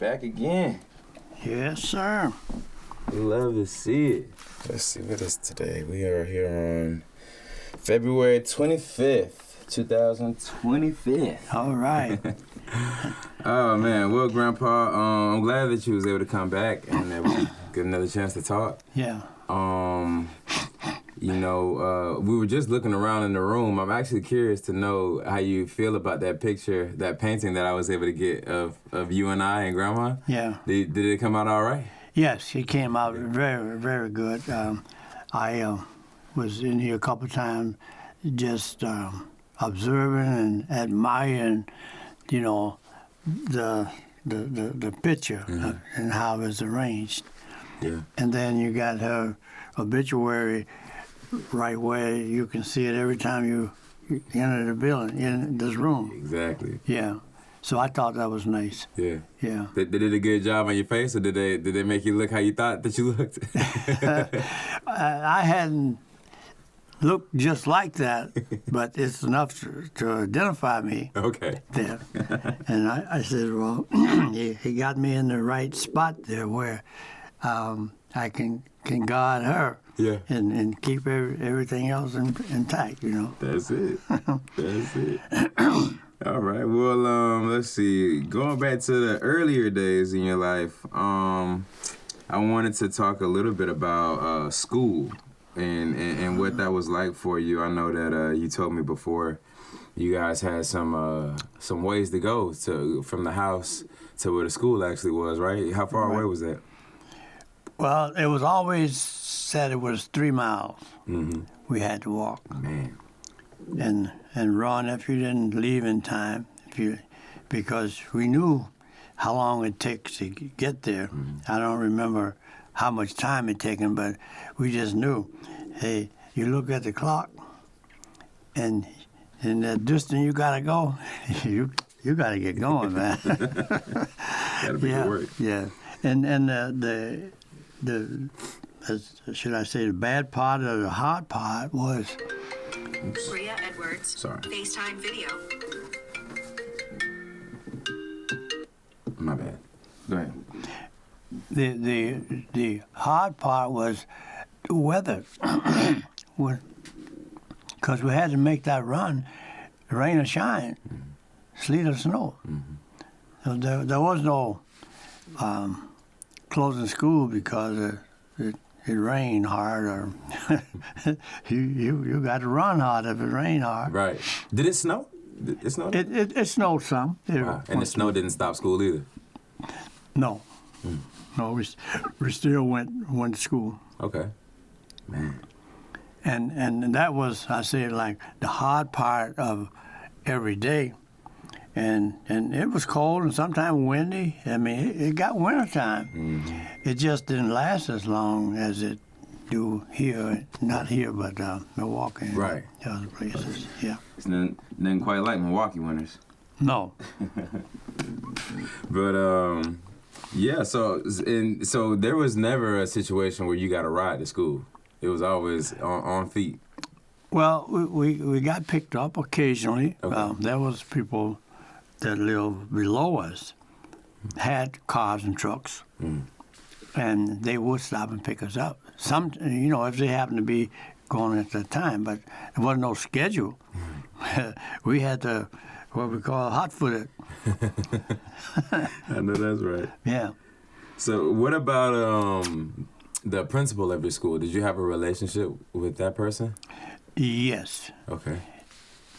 back again. Yes, sir. Love to see it. Let's see, what is today? We are here on February 25th, 2025. All right. Oh, man. Well, Grandpa, I'm glad that you was able to come back and that we get another chance to talk. Yeah. We were just looking around in the room. I'm actually curious to know how you feel about that picture, that painting that I was able to get of you and I and Grandma. Yeah. Did it come out all right? Yes, it came out very, very good. I was in here a couple of times just observing and admiring, the picture and how it was arranged. Yeah. And then you got her obituary right where you can see it every time you enter the building, in this room. Exactly. Yeah. So I thought that was nice. Yeah. Yeah. They did a good job on your face, or did they make you look how you thought that you looked? I hadn't looked just like that, but it's enough to identify me. Okay. There. And I said, well, he got me in the right spot there where I can guard her. Yeah. And keep everything else intact, That's it. That's it. All right. Well, let's see. Going back to the earlier days in your life, I wanted to talk a little bit about school and what that was like for you. I know that you told me before you guys had some ways to go from the house to where the school actually was, right? How far away was that? Well, it was always said it was 3 miles we had to walk. Man. And run if you didn't leave in time, because we knew how long it takes to get there. I don't remember how much time it taken, but we just knew. Hey, you look at the clock, and in the distance you gotta go, you gotta get going, man. Gotta be good work. Yeah, and the should I say the bad part or the hard part was. Oops. Rhea Edwards. Sorry. FaceTime video. My bad. Go ahead. The hard part was the weather, because we had to make that run, rain or shine, sleet or snow. So there was no closing school because it rained hard, or you got to run hard if it rained hard. Right. Did it snow? It snowed? It snowed some. Wow. And the snow didn't stop school either? No. No, we still went to school. Okay. Man. And that was, I say, like the hard part of every day. And it was cold and sometimes windy. I mean, it got wintertime. It just didn't last as long as it do here. Not here, but Milwaukee and right. other places. Yeah. It's nothing quite like Milwaukee winters. No. But yeah. So there was never a situation where you got a ride to school. It was always on feet. Well, we got picked up occasionally. Okay. There was people that lived below us had cars and trucks, and they would stop and pick us up. Some, if they happened to be going at the time, but there wasn't no schedule. We had to, what we call hot-footed. I know that's right. Yeah. So what about the principal of your school? Did you have a relationship with that person? Yes. Okay.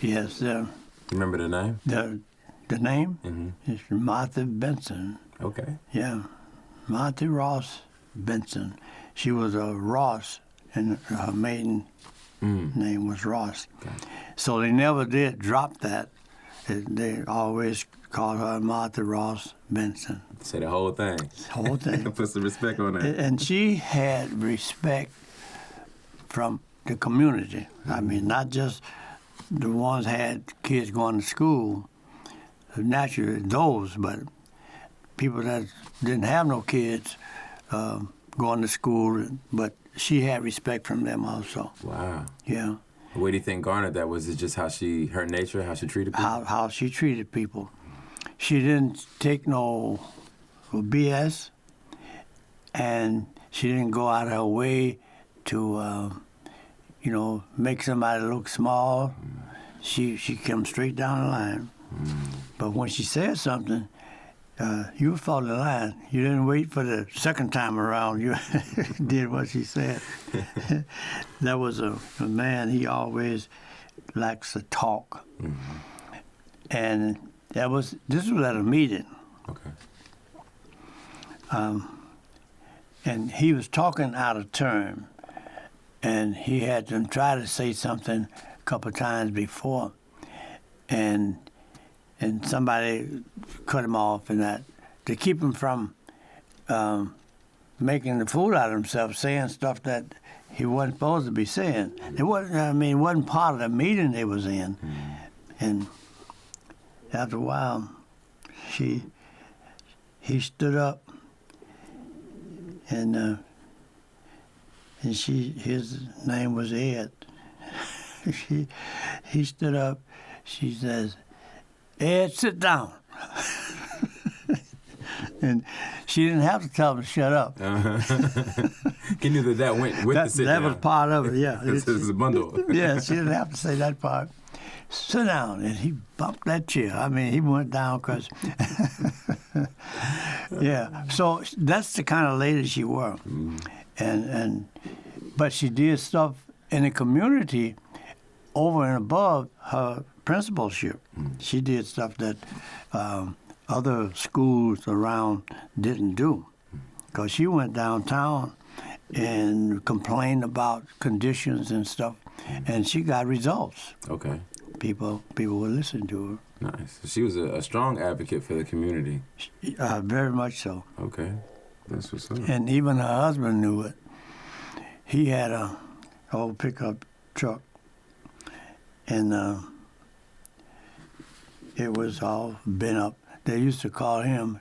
Yes. Remember the name? The name is Martha Benson. Okay. Yeah. Martha Ross Benson. She was a Ross, and her maiden name was Ross. Okay. So they never did drop that. They always called her Martha Ross Benson. Say the whole thing. The whole thing. Put some respect on that. And she had respect from the community. I mean, not just the ones had kids going to school, naturally those, but people that didn't have no kids going to school, but she had respect from them also. Wow. Yeah. What do you think garnered that? Was it just her nature, how she treated people? How she treated people. She didn't take no for BS, and she didn't go out of her way to, make somebody look small. She came straight down the line. But when she said something, you followed the line. You didn't wait for the second time around. You did what she said. That was a man, he always likes to talk. And this was at a meeting. Okay. And he was talking out of turn. And he had to try to say something a couple of times before. And somebody cut him off and that to keep him from making the fool out of himself, saying stuff that he wasn't supposed to be saying. It wasn't part of the meeting they was in. And after a while, he stood up and his name was Ed. He stood up. She says, "Ed, sit down." And she didn't have to tell him to shut up. He knew that went with the sit down. That was part of it, yeah. It's a bundle. Yeah, she didn't have to say that part. Sit down. And he bumped that chair. I mean, he went down because... Yeah, so that's the kind of lady she was. But she did stuff in the community over and above her principalship. She did stuff that other schools around didn't do. Because she went downtown and complained about conditions and stuff, and she got results. Okay. People would listen to her. Nice. She was a strong advocate for the community. Very much so. Okay. That's what's up. And even her husband knew it. He had a old pickup truck, and it was all bent up. They used to call him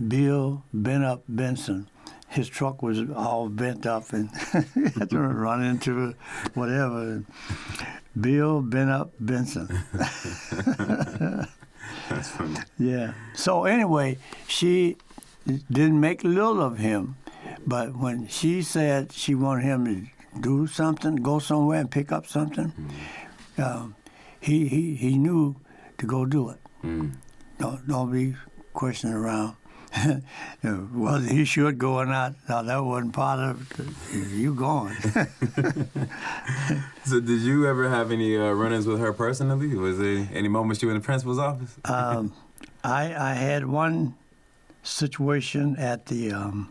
Bill Bent Up Benson. His truck was all bent up and he had to run into whatever. Bill Bent Up Benson. That's funny. Yeah. So anyway, she didn't make little of him, but when she said she wanted him to do something, go somewhere and pick up something, he knew to go do it. Don't be questioning around whether he should go or not. No, that wasn't part of it. You going. So did you ever have any run-ins with her personally? Was there any moments you were in the principal's office? I had one situation at the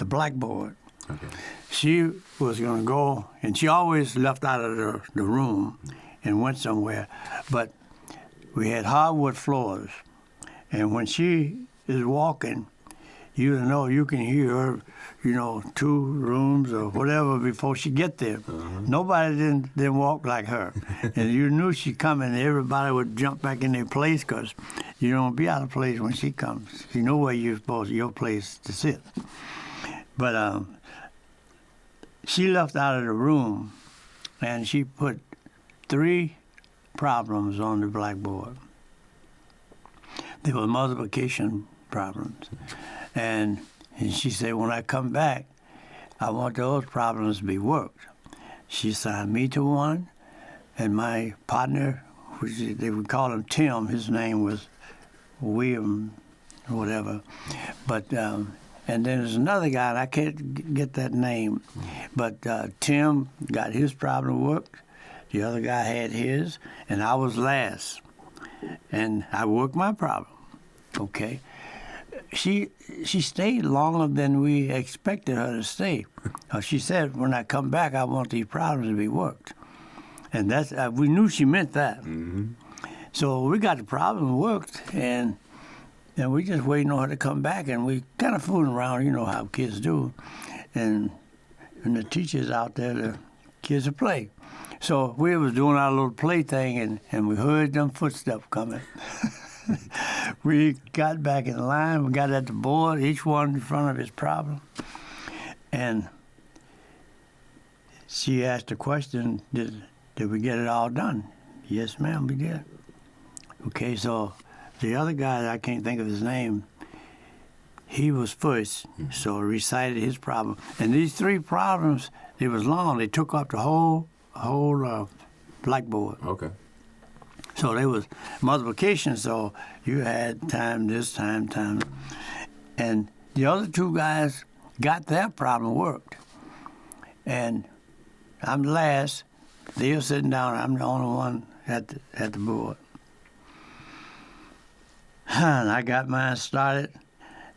blackboard. Okay. She was going to go, and she always left out of the room and went somewhere. But we had hardwood floors, and when she is walking, you can hear her, 2 rooms or whatever before she get there. Nobody didn't walk like her, and you knew she coming. Everybody would jump back in their place because you don't be out of place when she comes. You know where you're supposed your place to sit. But she left out of the room, and she put 3 problems on the blackboard. They were multiplication problems. And she said, when I come back, I want those problems to be worked. She assigned me to one, and my partner, which they would call him Tim, his name was William or whatever. But, and then there's another guy, and I can't get that name, but Tim got his problem worked. The other guy had his, and I was last. And I worked my problem, okay? She stayed longer than we expected her to stay. She said, when I come back, I want these problems to be worked. And that's we knew she meant that. So we got the problem worked, and we just waiting on her to come back, and we kind of fooling around, how kids do. And the teachers out there, the kids will play. So we was doing our little play thing, and we heard them footsteps coming. We got back in line. We got at the board, each one in front of his problem. And she asked the question, did we get it all done? Yes, ma'am, we did. Okay, so the other guy, I can't think of his name, he was first, so I recited his problem. And these 3 problems, it was long. They took up the whole blackboard. Okay. So there was multiplication, so you had time, this time. And the other 2 guys got their problem worked. And I'm last. They're sitting down. I'm the only one at the board. And I got mine started,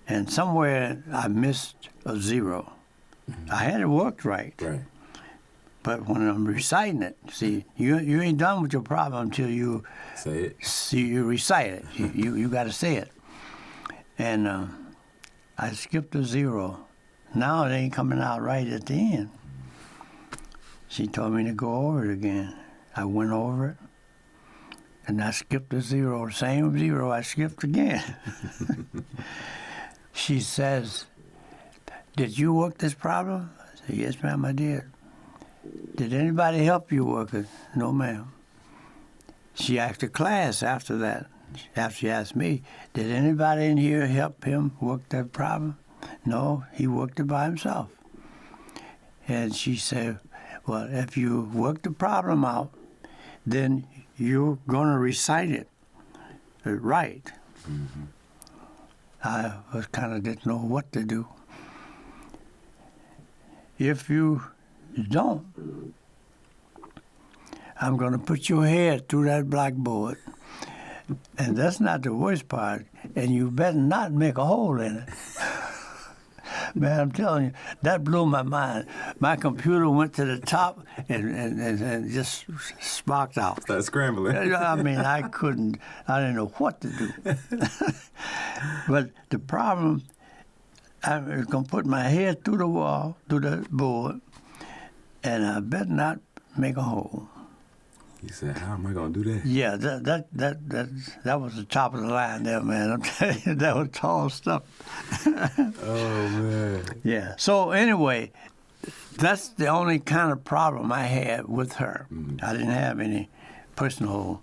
and somewhere I missed a 0. I had it worked right. Right. But when I'm reciting it, see, you ain't done with your problem until you say it. See, you recite it. You got to say it. And I skipped a 0. Now it ain't coming out right at the end. She told me to go over it again. I went over it, and I skipped a 0. Same 0 I skipped again. She says, "Did you work this problem?" I said, "Yes, ma'am, I did." "Did anybody help you work it?" "No, ma'am." She asked the class after that. After she asked me, "Did anybody in here help him work that problem?" "No, he worked it by himself." And she said, "Well, if you work the problem out, then you're going to recite it right." Mm-hmm. I was kind of didn't know what to do. "If you don't, I'm going to put your head through that blackboard. And that's not the worst part. And you better not make a hole in it." Man, I'm telling you, that blew my mind. My computer went to the top and just sparked out. Started scrambling. I mean, I didn't know what to do. But the problem, I was going to put my head through the wall, through the board, and I better not make a hole. You said, "How am I gonna do that?" Yeah, that was the top of the line there, man. I'm telling you, that was tall stuff. Oh man. Yeah. So anyway, that's the only kind of problem I had with her. Mm-hmm. I didn't have any personal,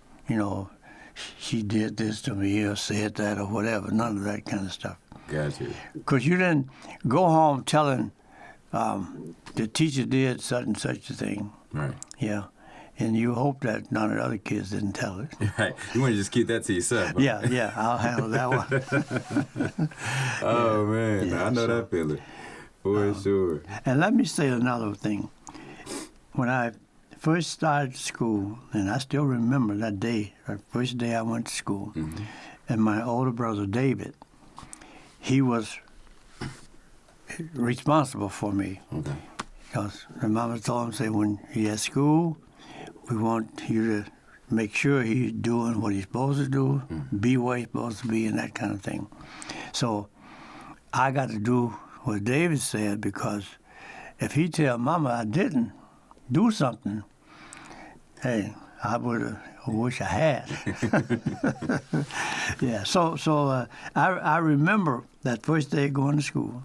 she did this to me or said that or whatever. None of that kind of stuff. Gotcha. Because you didn't go home telling the teacher did such and such a thing. Right. Yeah. And you hope that none of the other kids didn't tell it. Right. You want to just keep that to yourself. Huh? Yeah, I'll handle that one. Oh, man. Yeah, I know that feeling. For sure. And let me say another thing. When I first started school, and I still remember that day, the first day I went to school, Mm-hmm. and my older brother, David, he was responsible for me. Okay. Because my mama told him, say, when he's at school, we want you to make sure he's doing what he's supposed to do, be where he's supposed to be, and that kind of thing. So I got to do what David said, because if he tell Mama I didn't do something, hey, I wish I had. Yeah. So I remember that first day going to school.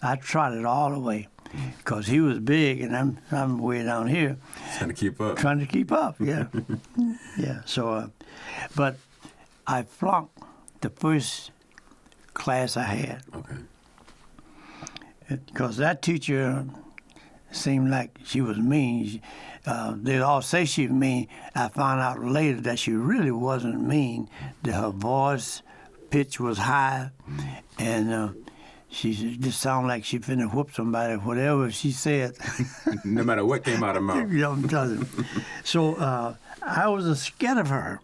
I trotted all the way. Because he was big and I'm way down here. Trying to keep up. Trying to keep up, yeah. Yeah, so, but I flunked the first class I had. Okay. Because that teacher seemed like she was mean. They all say she was mean. I found out later that she really wasn't mean. That her voice pitch was high, and she just sounded like she finna whoop somebody, whatever she said. No matter what came out of her mouth. You know what I'm telling you. So I was scared of her,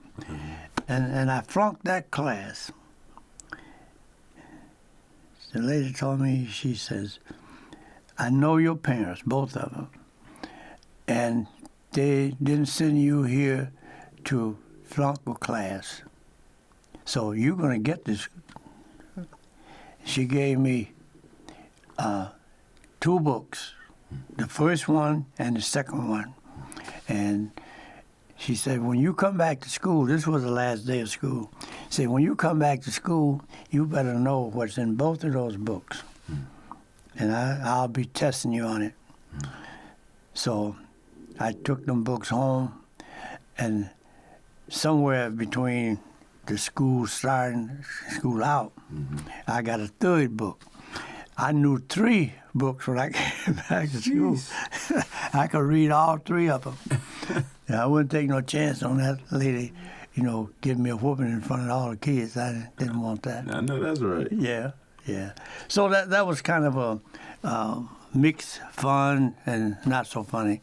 and I flunked that class. The lady told me, she says, "I know your parents, both of them, and they didn't send you here to flunk a class. So you're going to get this." She gave me 2 books, the first one and the second one. And she said, when you come back to school, this was the last day of school, she said, when you come back to school, you better know what's in both of those books. And I'll be testing you on it. So I took them books home, and somewhere between the school out, I got a third book. I knew 3 books when I came back to school. I could read all 3 of them. I wouldn't take no chance on that lady, giving me a whooping in front of all the kids. I didn't want that. I know that's right. Yeah. So that was kind of a mixed fun and not so funny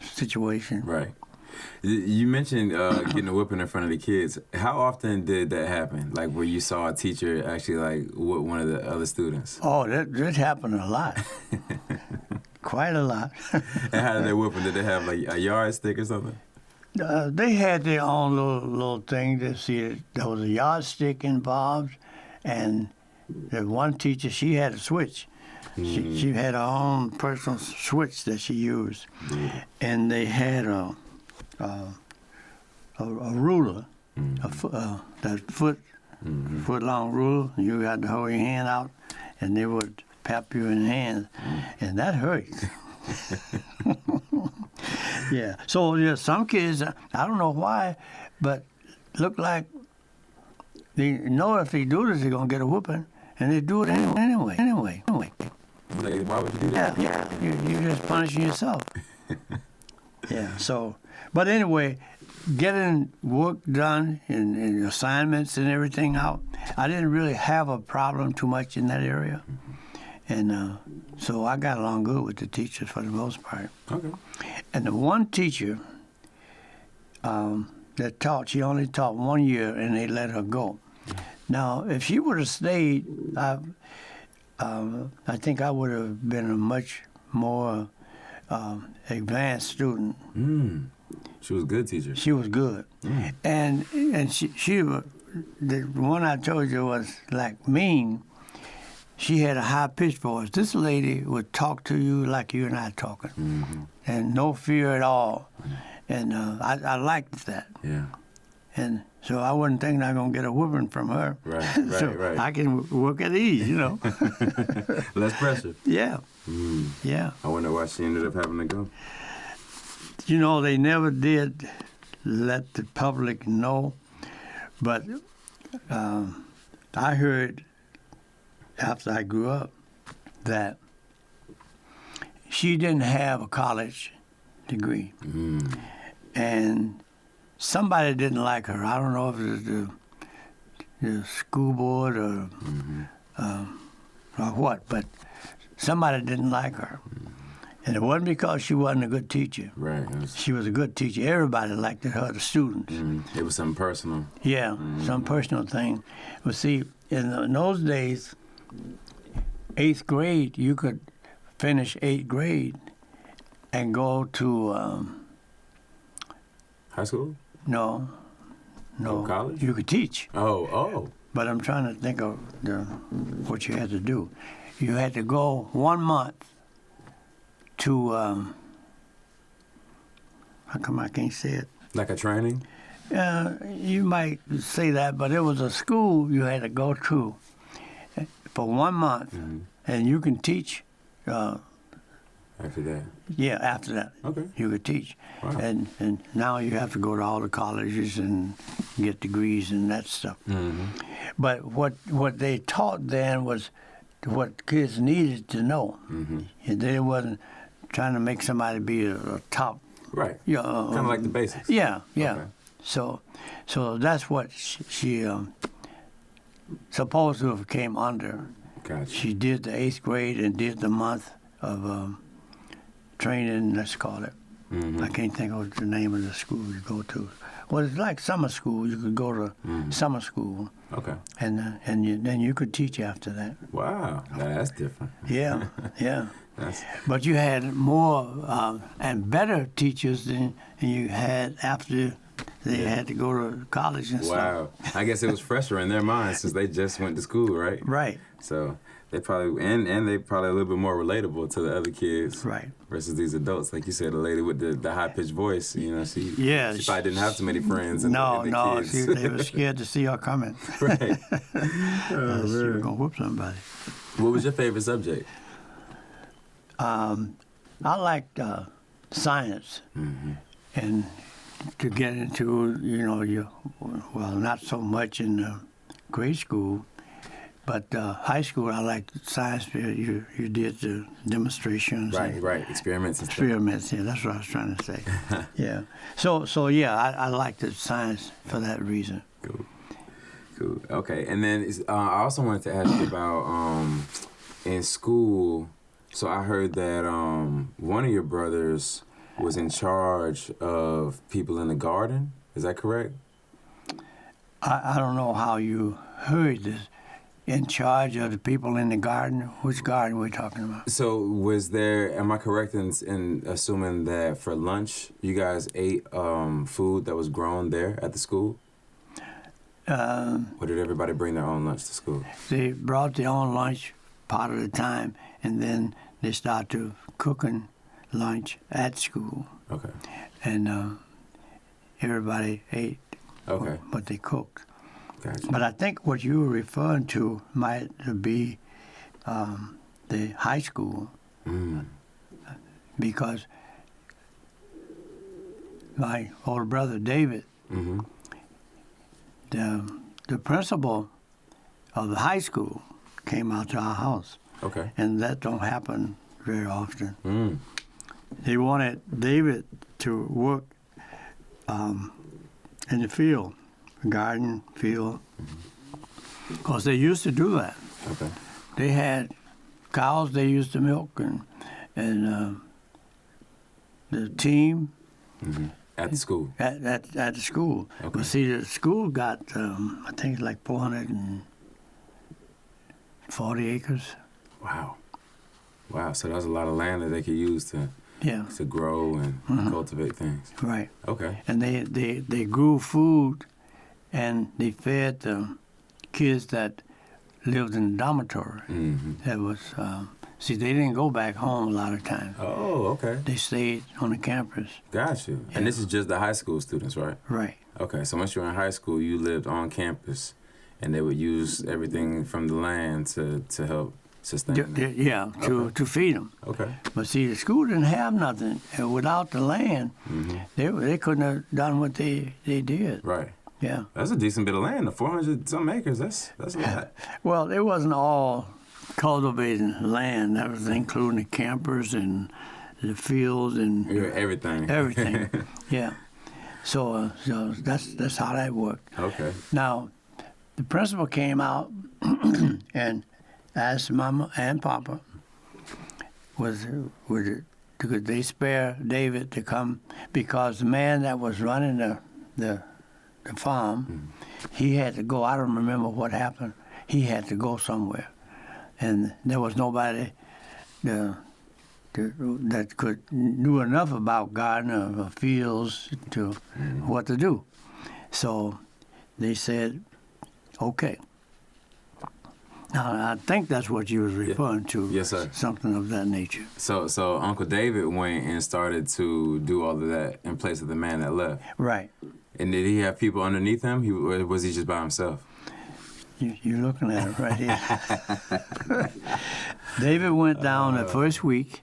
situation. Right. You mentioned getting a whooping in front of the kids. How often did that happen? Like where you saw a teacher actually like whoop one of the other students? Oh, that happened a lot. Quite a lot. And how did they whoop them? Did they have like a yardstick or something? They had their own little thing. There was a yardstick involved, and the one teacher, she had a switch. She had her own personal switch that she used, and they had a ruler, that foot long ruler. You had to hold your hand out, and they would pap you in the hand, and that hurts. Yeah. So some kids, I don't know why, but look like they know if they do this, they're gonna get a whooping, and they do it anyway. Like, why would you do that? Yeah. You're just punishing yourself. Yeah. So, but anyway, getting work done and assignments and everything out, I didn't really have a problem too much in that area, and so I got along good with the teachers for the most part. Okay. And the one teacher that taught, she only taught 1 year, and they let her go. Now, if she would have stayed, I think I would have been a much more advanced student. She was a good teacher. She was good, and she the one I told you was like mean. She had a high-pitched voice. This lady would talk to you like you and I talking, and no fear at all. And I liked that. Yeah. And so I wasn't thinking I was going to get a whooping from her. Right. So I can work at ease, Less pressure. Yeah. Yeah. I wonder why she ended up having to go. They never did let the public know, but I heard after I grew up that she didn't have a college degree. And somebody didn't like her. I don't know if it was the school board or what, but somebody didn't like her. And it wasn't because she wasn't a good teacher. Right. She was a good teacher. Everybody liked her, the students. It was something personal. Yeah, some personal thing. But see, in those days, 8th grade, you could finish 8th grade and go to high school? No. College? You could teach. Oh. But I'm trying to think of what you had to do. You had to go 1 month to, how come I can't say it? Like a training? You might say that, but it was a school you had to go to for 1 month, and you can teach. After that? Yeah, after that. Okay. You could teach. Wow. And now you have to go to all the colleges and get degrees and that stuff. But what they taught then was what kids needed to know. They wasn't trying to make somebody be a top. Right. Kind of like the basics. Yeah. Okay. So that's what she supposed to have came under. Gotcha. She did the 8th grade and did the month of training, let's call it. I can't think of the name of the school you go to. Well, it's like summer school. You could go to summer school. Okay. And then you could teach after that. Wow, that's different. Yeah. But you had more and better teachers than you had after they had to go to college and stuff. Wow. I guess it was fresher in their minds since they just went to school, right? Right. So they probably and they probably a little bit more relatable to the other kids, right? Versus these adults, like you said, the lady with the high pitched voice. She probably didn't have too many friends. They were scared to see her coming. Right. She was gonna whoop somebody. What was your favorite subject? I liked science, and to get into, not so much in grade school, but high school, I liked science fair. You did the demonstrations. Right. Experiments and experiments, yeah, that's what I was trying to say. Yeah. So yeah, I liked the science for that reason. Cool. Okay. And then I also wanted to ask you about in school. So I heard that one of your brothers was in charge of people in the garden. Is that correct? I don't know how you heard this. In charge of the people in the garden? Which garden are we talking about? So am I correct in assuming that for lunch you guys ate food that was grown there at the school? Or did everybody bring their own lunch to school? They brought their own lunch part of the time, and then they started cooking lunch at school. Okay. And everybody ate what they cooked. Gotcha. But I think what you were referring to might be the high school, because my older brother David, the principal of the high school came out to our house. Okay. And that don't happen very often. They wanted David to work in the field, garden field, because they used to do that. Okay. They had cows they used to milk, and the team at the school. At the school. Okay. But see, the school got I think it's like 440 acres. Wow. So that was a lot of land that they could use to grow and cultivate things. Right. Okay. And they grew food, and they fed the kids that lived in the dormitory. That was see, they didn't go back home a lot of times. Oh, okay. They stayed on the campus. Got you. Yeah. And this is just the high school students, right? Right. Okay, so once you were in high school, you lived on campus, and they would use everything from the land to help sustain them. To feed them. Okay. But see, the school didn't have nothing. And without the land, they couldn't have done what they did. Right. Yeah. That's a decent bit of land, the 400-some acres. That's a lot. Well, it wasn't all cultivating land. That was including the campers and the fields and everything. Everything. Yeah. So that's how that worked. Okay. Now, the principal came out and asked Mama and Papa, could they spare David to come, because the man that was running the farm, he had to go. I don't remember what happened. He had to go somewhere, and there was nobody that knew enough about garden or fields to what to do. So they said, okay. Now, I think that's what you was referring to. Yes, sir. Something of that nature. So Uncle David went and started to do all of that in place of the man that left. Right. And did he have people underneath him, or was he just by himself? You're looking at it right here. David went down the first week,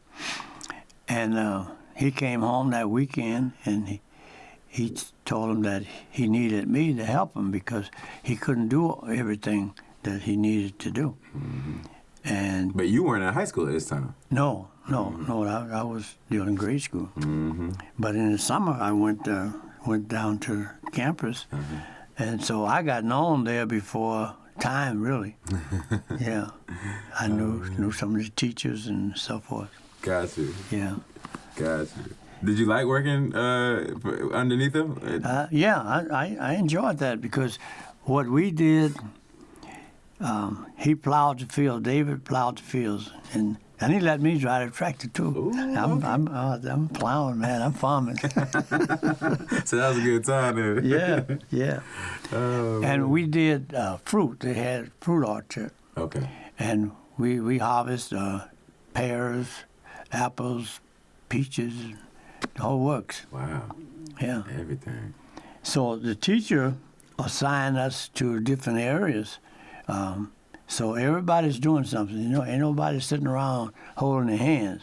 and he came home that weekend, and he told him that he needed me to help him because he couldn't do everything that he needed to do. But you weren't in high school at this time. No. I was still in grade school. But in the summer, I went down to campus, and so I got known there before time, really. Yeah, I knew some of the teachers and so forth. Got you. Yeah. Got you. Did you like working underneath him? Yeah, I enjoyed that because what we did, he plowed the field. David plowed the fields, and he let me drive the tractor too. Ooh, I'm plowing, man. I'm farming. So that was a good time there. Yeah. Oh, and we did fruit. They had fruit orchard. Okay. And we harvest pears, apples, peaches, the whole works. Wow. Yeah. Everything. So the teacher assigned us to different areas. So everybody's doing something. Ain't nobody sitting around holding their hands.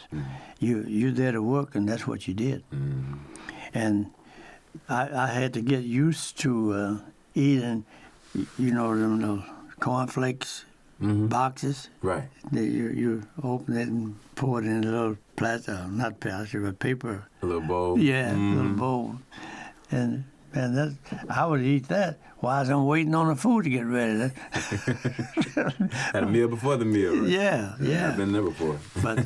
You're there to work, and that's what you did. And I had to get used to eating, them little cornflakes boxes. Right. You open it and pour it in a little not plastic, but paper. A little bowl. Yeah, a little bowl. And that, I would eat that while I'm waiting on the food to get ready. Had a meal before the meal, right? Yeah. I've been there before. But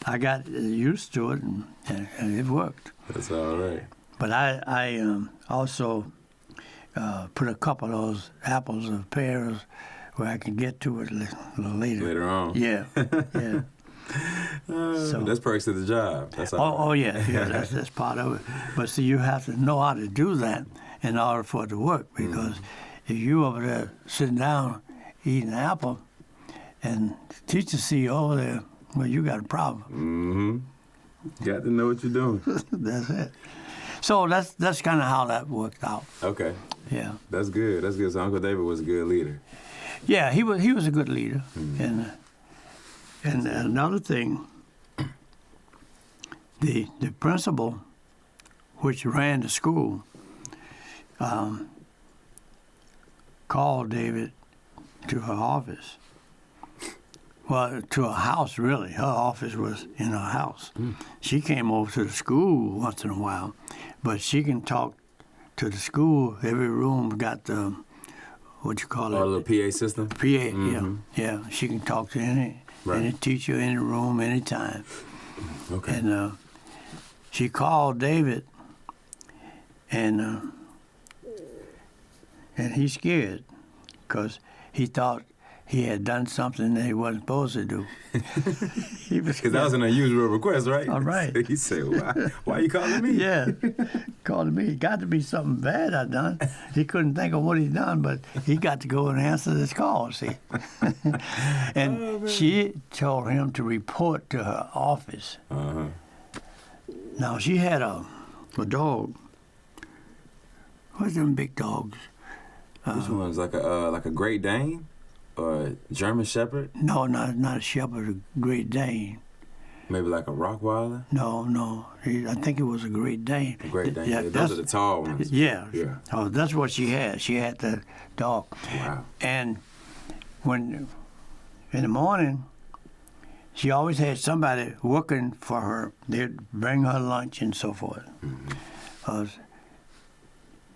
I got used to it, and it worked. That's all right. But I also put a couple of those apples or pears where I can get to it a little later. Later on. Yeah. So that's perks of the job. That's all right. Oh yeah, that's part of it. But see, you have to know how to do that in order for it to work. Because if you over there sitting down eating an apple, and the teacher see you over there, well, you got a problem. Got to know what you're doing. That's it. So that's kind of how that worked out. Okay. Yeah. That's good. That's good. So Uncle David was a good leader. Yeah, he was a good leader. And another thing, the principal, which ran the school, called David to her office. Well, to her house, really. Her office was in her house. She came over to the school once in a while, but she can talk to the school. Every room got the, what you call it? A little PA system? PA, yeah. She can talk to any teacher in the room anytime. Okay. And she called David, and he's scared because he thought he had done something that he wasn't supposed to do. Because that was an unusual request, right? All right. He said, why are you calling me? Yeah, calling me. It got to be something bad I done. He couldn't think of what he done, but he got to go and answer this call, see. And she told him to report to her office. Now, she had a dog. What's them big dogs? Which one's like a Great Dane? Or a German Shepherd? No, not a Shepherd, a Great Dane. Maybe like a Rottweiler? No. I think it was a Great Dane. A Great Dane. Yeah, those are the tall ones. Yeah. Oh, that's what she had. She had the dog. Wow. And when in the morning, she always had somebody working for her. They'd bring her lunch and so forth.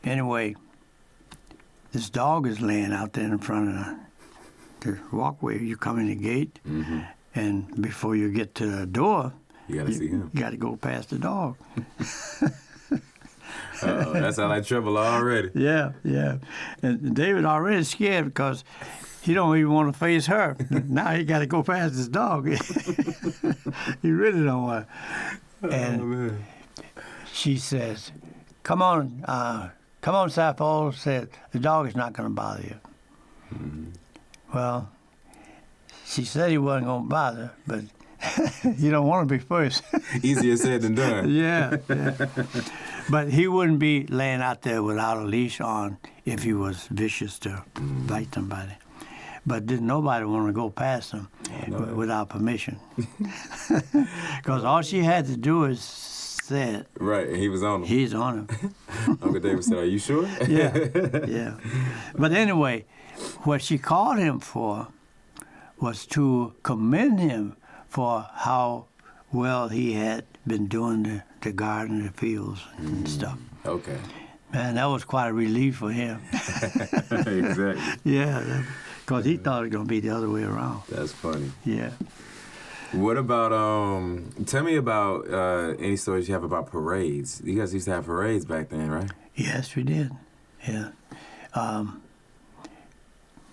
Anyway, this dog is laying out there in front of the walkway. You come in the gate, and before you get to the door, you got to see him. You got to go past the dog. That's how I trouble already. Yeah. And David already scared because he don't even want to face her. Now he got to go past his dog. He really don't want to. And she says, come on, Saffold. Said, the dog is not going to bother you. Well, she said he wasn't going to bother, but you don't want to be first. Easier said than done. Yeah. But he wouldn't be laying out there without a leash on if he was vicious to bite somebody. But didn't nobody want to go past him without permission. Because all she had to do is say it. Right, and he was on him. He's on him. Uncle David said, are you sure? Yeah. But anyway, what she called him for was to commend him for how well he had been doing the garden, the fields, and stuff. Okay. Man, that was quite a relief for him. Exactly. Yeah, because he thought it was going to be the other way around. That's funny. Yeah. What about, tell me about any stories you have about parades. You guys used to have parades back then, right? Yes, we did. Yeah.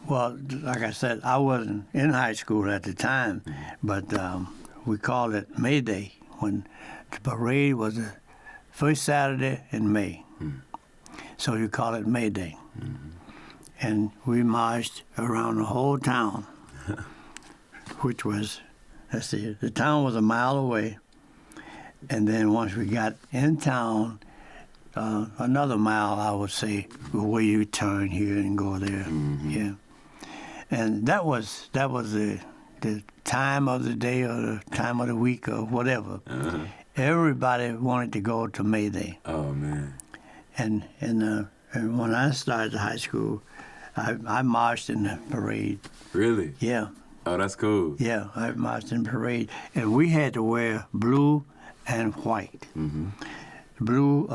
Well, like I said, I wasn't in high school at the time, but we called it May Day, when the parade was the first Saturday in May. So you call it May Day. And we marched around the whole town, which was, let's see, the town was a mile away. And then once we got in town, another mile, I would say, where you turn here and go there. Yeah. And that was the time of the day or the time of the week or whatever. Everybody wanted to go to May Day. Oh, man. And when I started high school, I marched in the parade. Really? Yeah. Oh, that's cool. Yeah, I marched in the parade. And we had to wear blue and white. Mm-hmm. Blue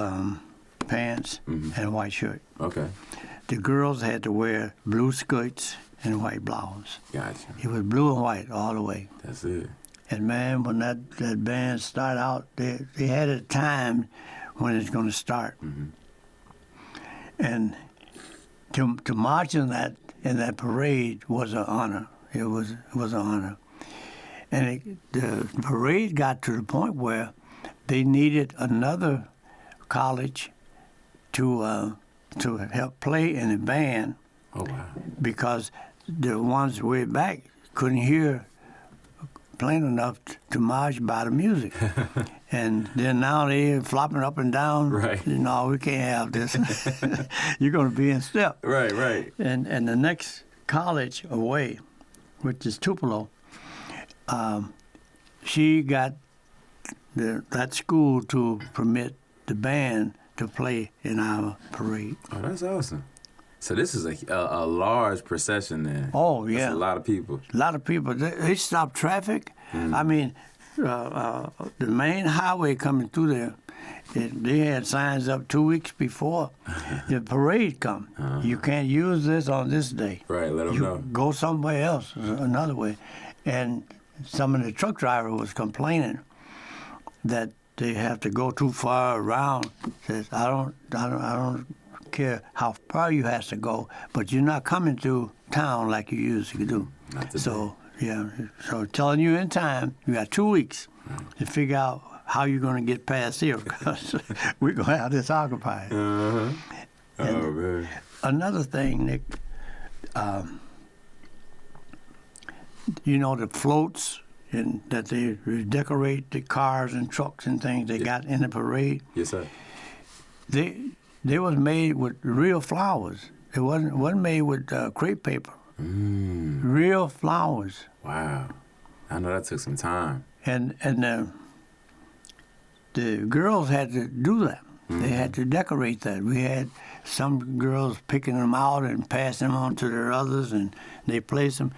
pants and white shirt. Okay. The girls had to wear blue skirts and white blouse. Gotcha. It was blue and white all the way. That's it. And man, when that band started out, they had a time when it's going to start. Mm-hmm. And to march in that parade was an honor. It was an honor. And the parade got to the point where they needed another college to help play in the band. Oh, wow. Because the ones way back couldn't hear plain enough to march by the music. And then now they're flopping up and down. Right. No, we can't have this. You're going to be in step. Right. And the next college away, which is Tupelo, she got that school to permit the band to play in our parade. Oh, that's awesome. So this is a large procession then. Oh, yeah. That's a lot of people. A lot of people. They stopped traffic. I mean, the main highway coming through there, they had signs up 2 weeks before the parade come. You can't use this on this day. Right, let them know. Go somewhere else, another way. And some of the truck driver was complaining that they have to go too far around. Says, I don't care how far you have to go, but you're not coming through town like you usually do. So, yeah, so telling you in time, you got 2 weeks to figure out how you're going to get past here, because we're going to have this occupied. Uh-huh. Oh, man. Another thing, Nick, the floats that they decorate the cars and trucks and things they got in the parade. Yes, sir. They was made with real flowers. It wasn't made with crepe paper. Real flowers. Wow. I know that took some time. And the girls had to do that. They had to decorate that. We had some girls picking them out and passing them on to their others, and they placed them.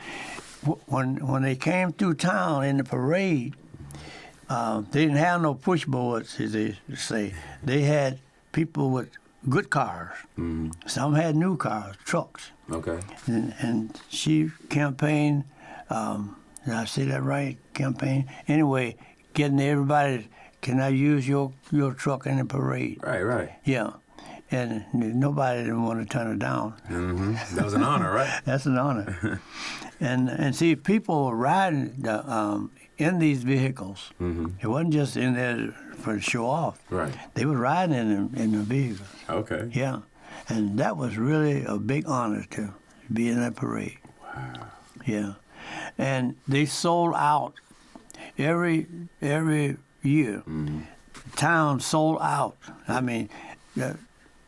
When they came through town in the parade, they didn't have no push boards, as they say. They had people with good cars. Some had new cars, trucks. Okay. And she campaigned, did I say that right? Campaign? Anyway, getting everybody, can I use your truck in the parade? Right. Yeah. And nobody didn't want to turn it down. That was an honor, right? That's an honor. And see, people were riding in these vehicles. It wasn't just in there for to show off. Right. They were riding in the vehicles. Okay. Yeah. And that was really a big honor to be in that parade. Wow. Yeah. And they sold out every year. Town sold out. I mean,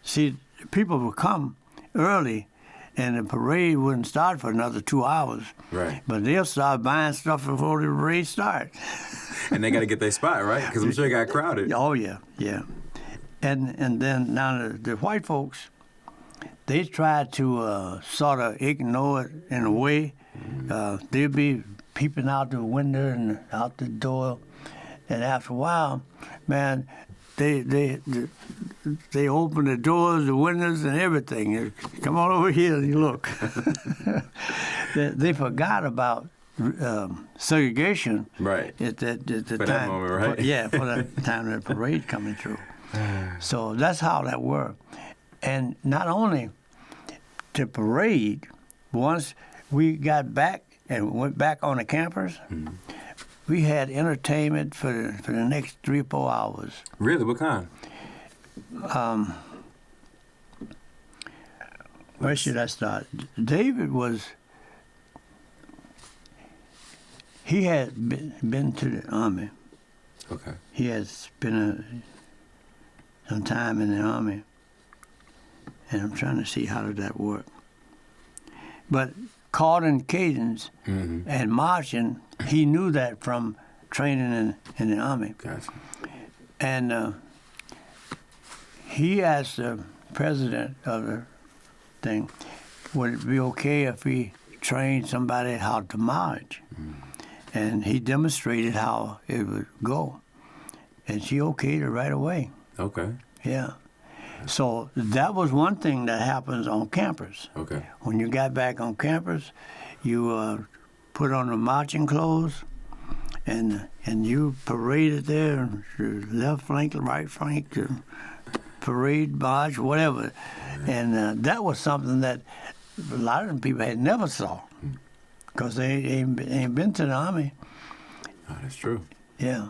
see, people would come early, and the parade wouldn't start for another 2 hours. Right. But they'll start buying stuff before the parade starts. And they got to get their spot, right? Because I'm sure it got crowded. Oh, yeah. And then now the white folks, they tried to sort of ignore it in a way. They'd be peeping out the window and out the door. And after a while, man, they opened the doors, the windows, and everything. Come on over here and look. They forgot about segregation. Right. At the For time. that moment, right? For the time of the parade coming through. So that's how that worked. And not only the parade, once we got back and went back on the campers, we had entertainment for the next 3 or 4 hours. Really? What kind? Where should I start? David he had been to the Army. Okay. He had spent some time in the Army. And I'm trying to see how did that work. But calling cadence and marching, he knew that from training in the Army. Gotcha. And he asked president of the thing, would it be okay if we trained somebody how to march? And he demonstrated how it would go. And she okayed it right away. Okay. Yeah. So that was one thing that happens on campus. Okay. When you got back on campus, you put on the marching clothes, and you paraded there, your left flank, right flank, your parade, march, whatever. And that was something that a lot of them people had never saw, because they ain't been to the Army. Oh, that's true. Yeah.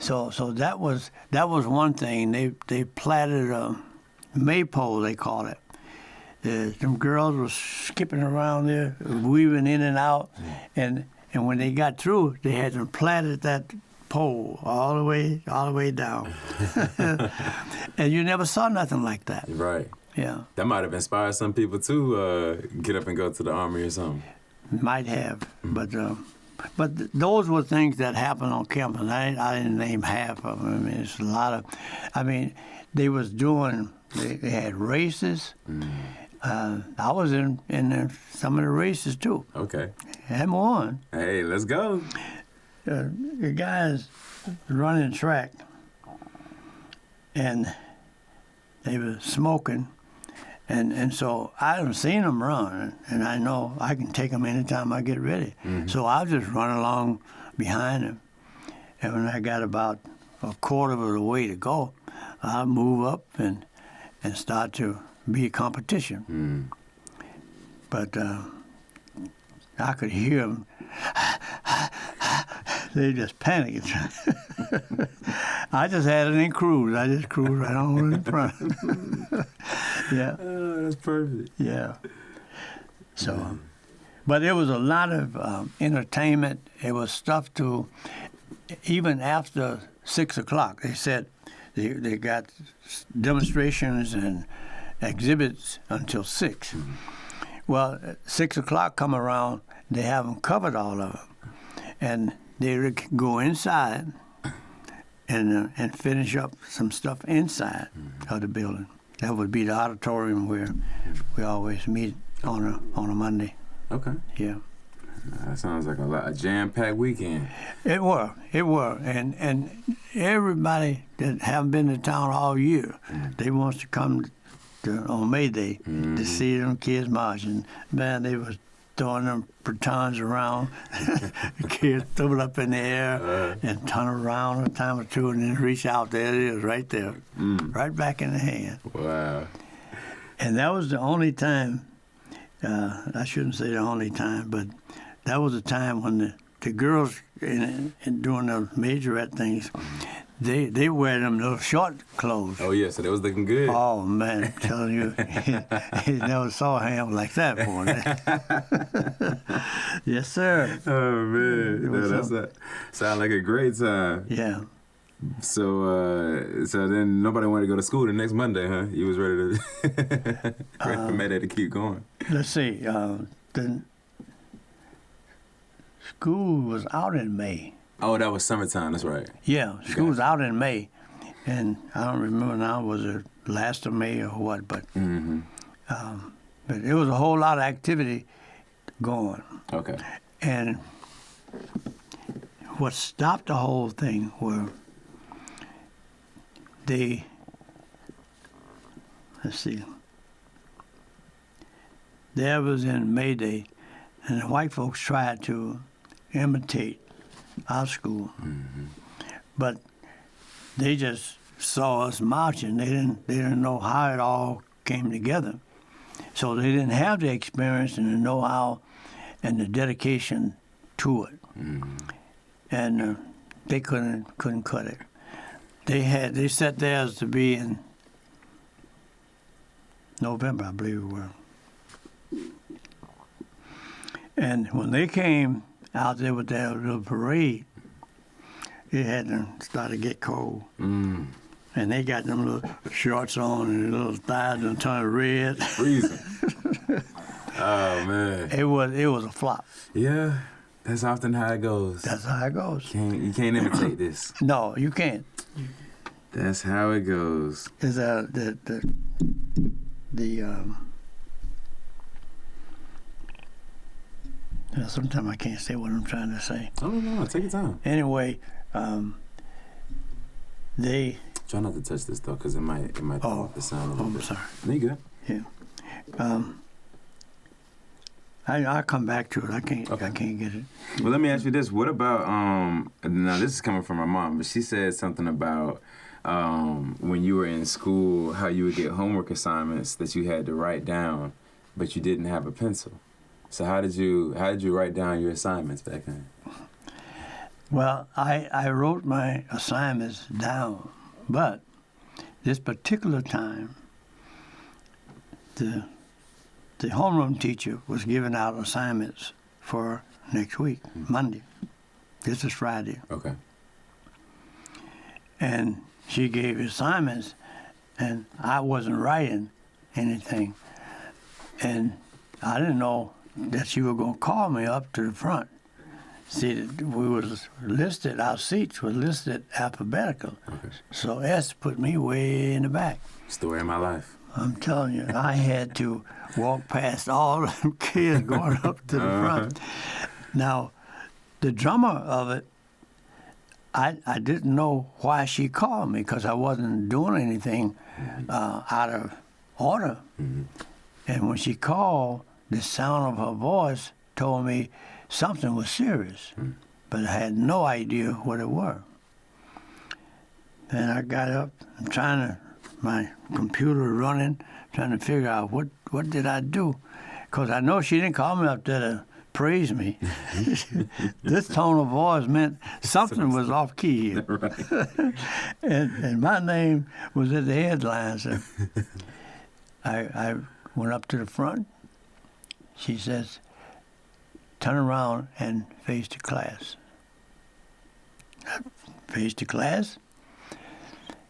So that was one thing. They platted a maypole, they call it. Them girls were skipping around there, weaving in and out, and when they got through, they had them platted that pole all the way down. And you never saw nothing like that. Right. Yeah. That might have inspired some people to get up and go to the Army or something. Might have, but those were things that happened on campus. I didn't name half of them. I mean, it's a lot of. I mean, they was doing. They had races. I was in some of the races too. Okay. And won. Hey, let's go. The guys running track, and they were smoking. And so I haven't seen them run, and I know I can take them anytime I get ready. So I'll just run along behind them. And when I got about a quarter of the way to go, I'll move up and start to be a competition. But I could hear them. They just panicking. I just had it in cruise. I just cruised right on in front. Yeah. Oh, that's perfect. Yeah. So, but it was a lot of entertainment. It was stuff to, even after 6 o'clock, they said they got demonstrations and exhibits until 6. Well, at 6 o'clock come around, they haven't covered all of them. And they would go inside and finish up some stuff inside of the building. That would be the auditorium where we always meet on a Monday. Okay. Yeah. That sounds like a jam-packed weekend. It were, and everybody that haven't been to town all year, they wants to come on May Day to see them kids marching. Man, they was throwing them batons around. The kids threw it up in the air and turn around a time or two and then reach out. There it is, right there, right back in the hand. Wow. And that was the only time, I shouldn't say the only time, but that was the time when the girls in doing the majorette things, they wear them little short clothes. Oh, yeah, so they was looking good. Oh, man, I'm telling you, he never saw a ham like that before. Yes, sir. Oh, man. That sounds like a great time. Yeah. So then nobody wanted to go to school the next Monday, huh? You was ready to ready for Mayday to keep going. Let's see. The school was out in May. Oh, that was summertime. That's right. Yeah, school was out in May, and I don't remember now, was it last of May or what, but but there was a whole lot of activity going. Okay. And what stopped the whole thing were there was in May Day, and the white folks tried to imitate our school, but they just saw us marching. They didn't know how it all came together, so they didn't have the experience and the know-how and the dedication to it, and they couldn't cut it. They set theirs to be in November, I believe it were, and when they came out there with that little parade, it had to start to get cold. And they got them little shorts on and little thighs and turned red. Freezing. Oh, man. It was a flop. Yeah, that's often how it goes. That's how it goes. You can't imitate this. No, you can't. That's how it goes. Is sometimes I can't say what I'm trying to say. Oh, no, take your time. Anyway, they. Try not to touch this though, because it might throw off the sound a little bit. I'm sorry. No, you good. Yeah. I'll come back to it. I can't get it. Well, let me ask you this. What about, now this is coming from my mom, but she said something about when you were in school, how you would get homework assignments that you had to write down, but you didn't have a pencil. So how did you write down your assignments back then? Well, I wrote my assignments down, but this particular time, the homeroom teacher was giving out assignments for next week, Monday. This is Friday. Okay. And she gave assignments, and I wasn't writing anything. And I didn't know that she was going to call me up to the front. See, we was listed, our seats were listed alphabetical. Okay. So S put me way in the back. Story of my life. I'm telling you, I had to walk past all them kids going up to the front. Now, the drummer of it, I didn't know why she called me, because I wasn't doing anything out of order. Mm-hmm. And when she called, the sound of her voice told me something was serious, but I had no idea what it was. And I got up, my computer running, trying to figure out what did I do, because I know she didn't call me up there to praise me. This tone of voice meant something was off key here. Right. and my name was at the headlines. I went up to the front. She says, "Turn around and face the class." I faced the class.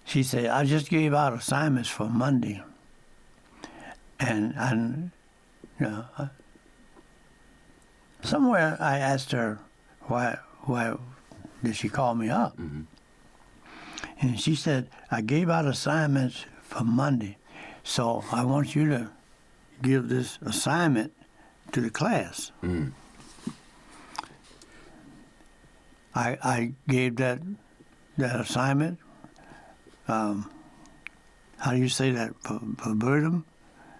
She said, "I just gave out assignments for Monday." And somewhere I asked her, why did she call me up? Mm-hmm. And she said, "I gave out assignments for Monday, so I want you to give this assignment to the class." Mm. I gave that assignment. How do you say that? Verbatim?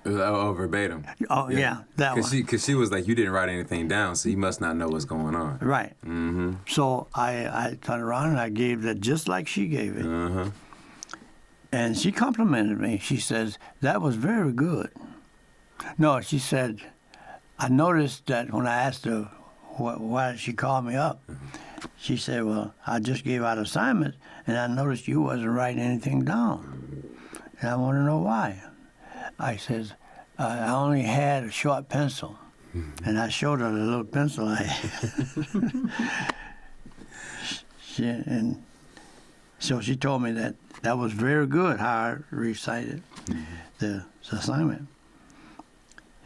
Oh, verbatim. Oh, yeah, that one. Because she was like, you didn't write anything down, so you must not know what's going on. Right. Mm-hmm. So I turned around and I gave that just like she gave it. Uh-huh. And she complimented me. She says, "That was very good." No, she said, I noticed that when I asked her why did she call me up, she said, "Well, I just gave out assignments, and I noticed you wasn't writing anything down. And I want to know why." I says, "I only had a short pencil." And I showed her the little pencil I had. And so she told me that was very good how I recited the assignment.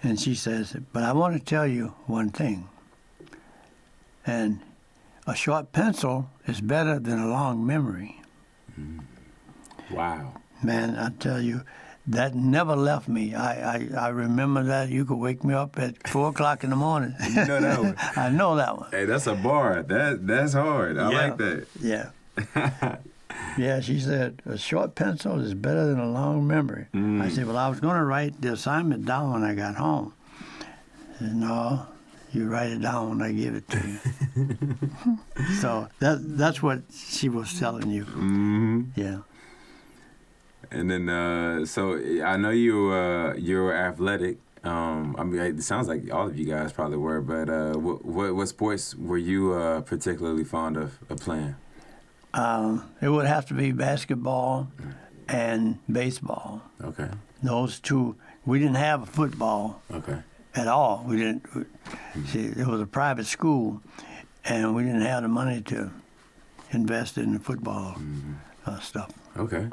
And she says, "But I want to tell you one thing. And a short pencil is better than a long memory." Wow. Man, I tell you, that never left me. I remember that. You could wake me up at 4 o'clock in the morning. You know that one. I know that one. Hey, that's a bar. That's hard. I like that. Yeah. Yeah, she said, "A short pencil is better than a long memory." I said, "Well, I was going to write the assignment down when I got home." She said, "No, you write it down when I give it to you." So that's what she was telling you. Mm-hmm. Yeah. And then, so I know you were athletic. I mean, it sounds like all of you guys probably were. But what sports were you particularly fond of playing? It would have to be basketball and baseball. Okay. Those two. We didn't have a football. Okay. At all. We didn't. See, it was a private school, and we didn't have the money to invest in the football stuff. Okay.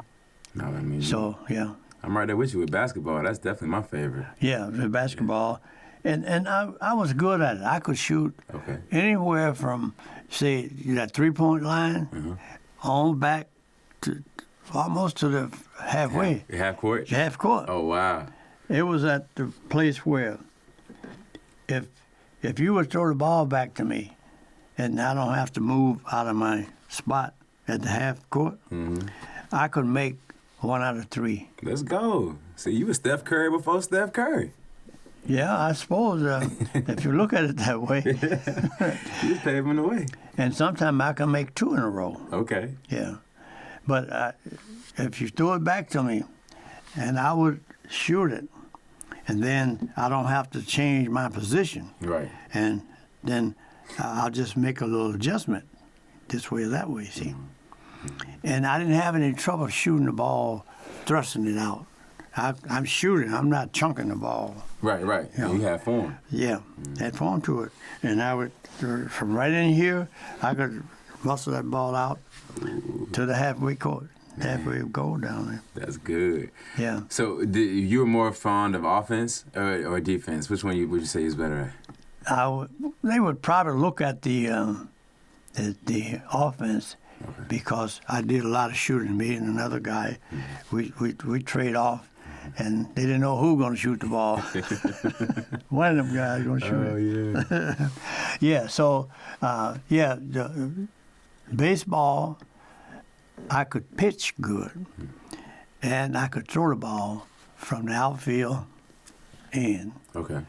No, I mean. So yeah. I'm right there with you with basketball. That's definitely my favorite. Yeah, the basketball, and I was good at it. I could shoot anywhere from, say, that 3-point line on back to almost to the halfway. Half court? Half court. Oh, wow. It was at the place where if you would throw the ball back to me and I don't have to move out of my spot at the half court, I could make 1 out of 3. Let's go. See, you was Steph Curry before Steph Curry. Yeah, I suppose if you look at it that way. You was paving the way. And sometimes I can make 2 in a row. Okay. Yeah. But if you throw it back to me and I would shoot it, and then I don't have to change my position. Right. And then I'll just make a little adjustment this way or that way, see. And I didn't have any trouble shooting the ball, thrusting it out. I'm shooting. I'm not chunking the ball. Right. You know. You had form. Yeah, had form to it. And I would, from right in here, I could muscle that ball out to the halfway court. Halfway goal down there. That's good. Yeah. So you were more fond of offense or defense? Which one would you say is better at? They would probably look at the offense because I did a lot of shooting. Me and another guy, we trade off, and they didn't know who was going to shoot the ball. One of them guys was going to shoot it. Oh, yeah. Yeah, so, the baseball, I could pitch good, and I could throw the ball from the outfield in. Okay.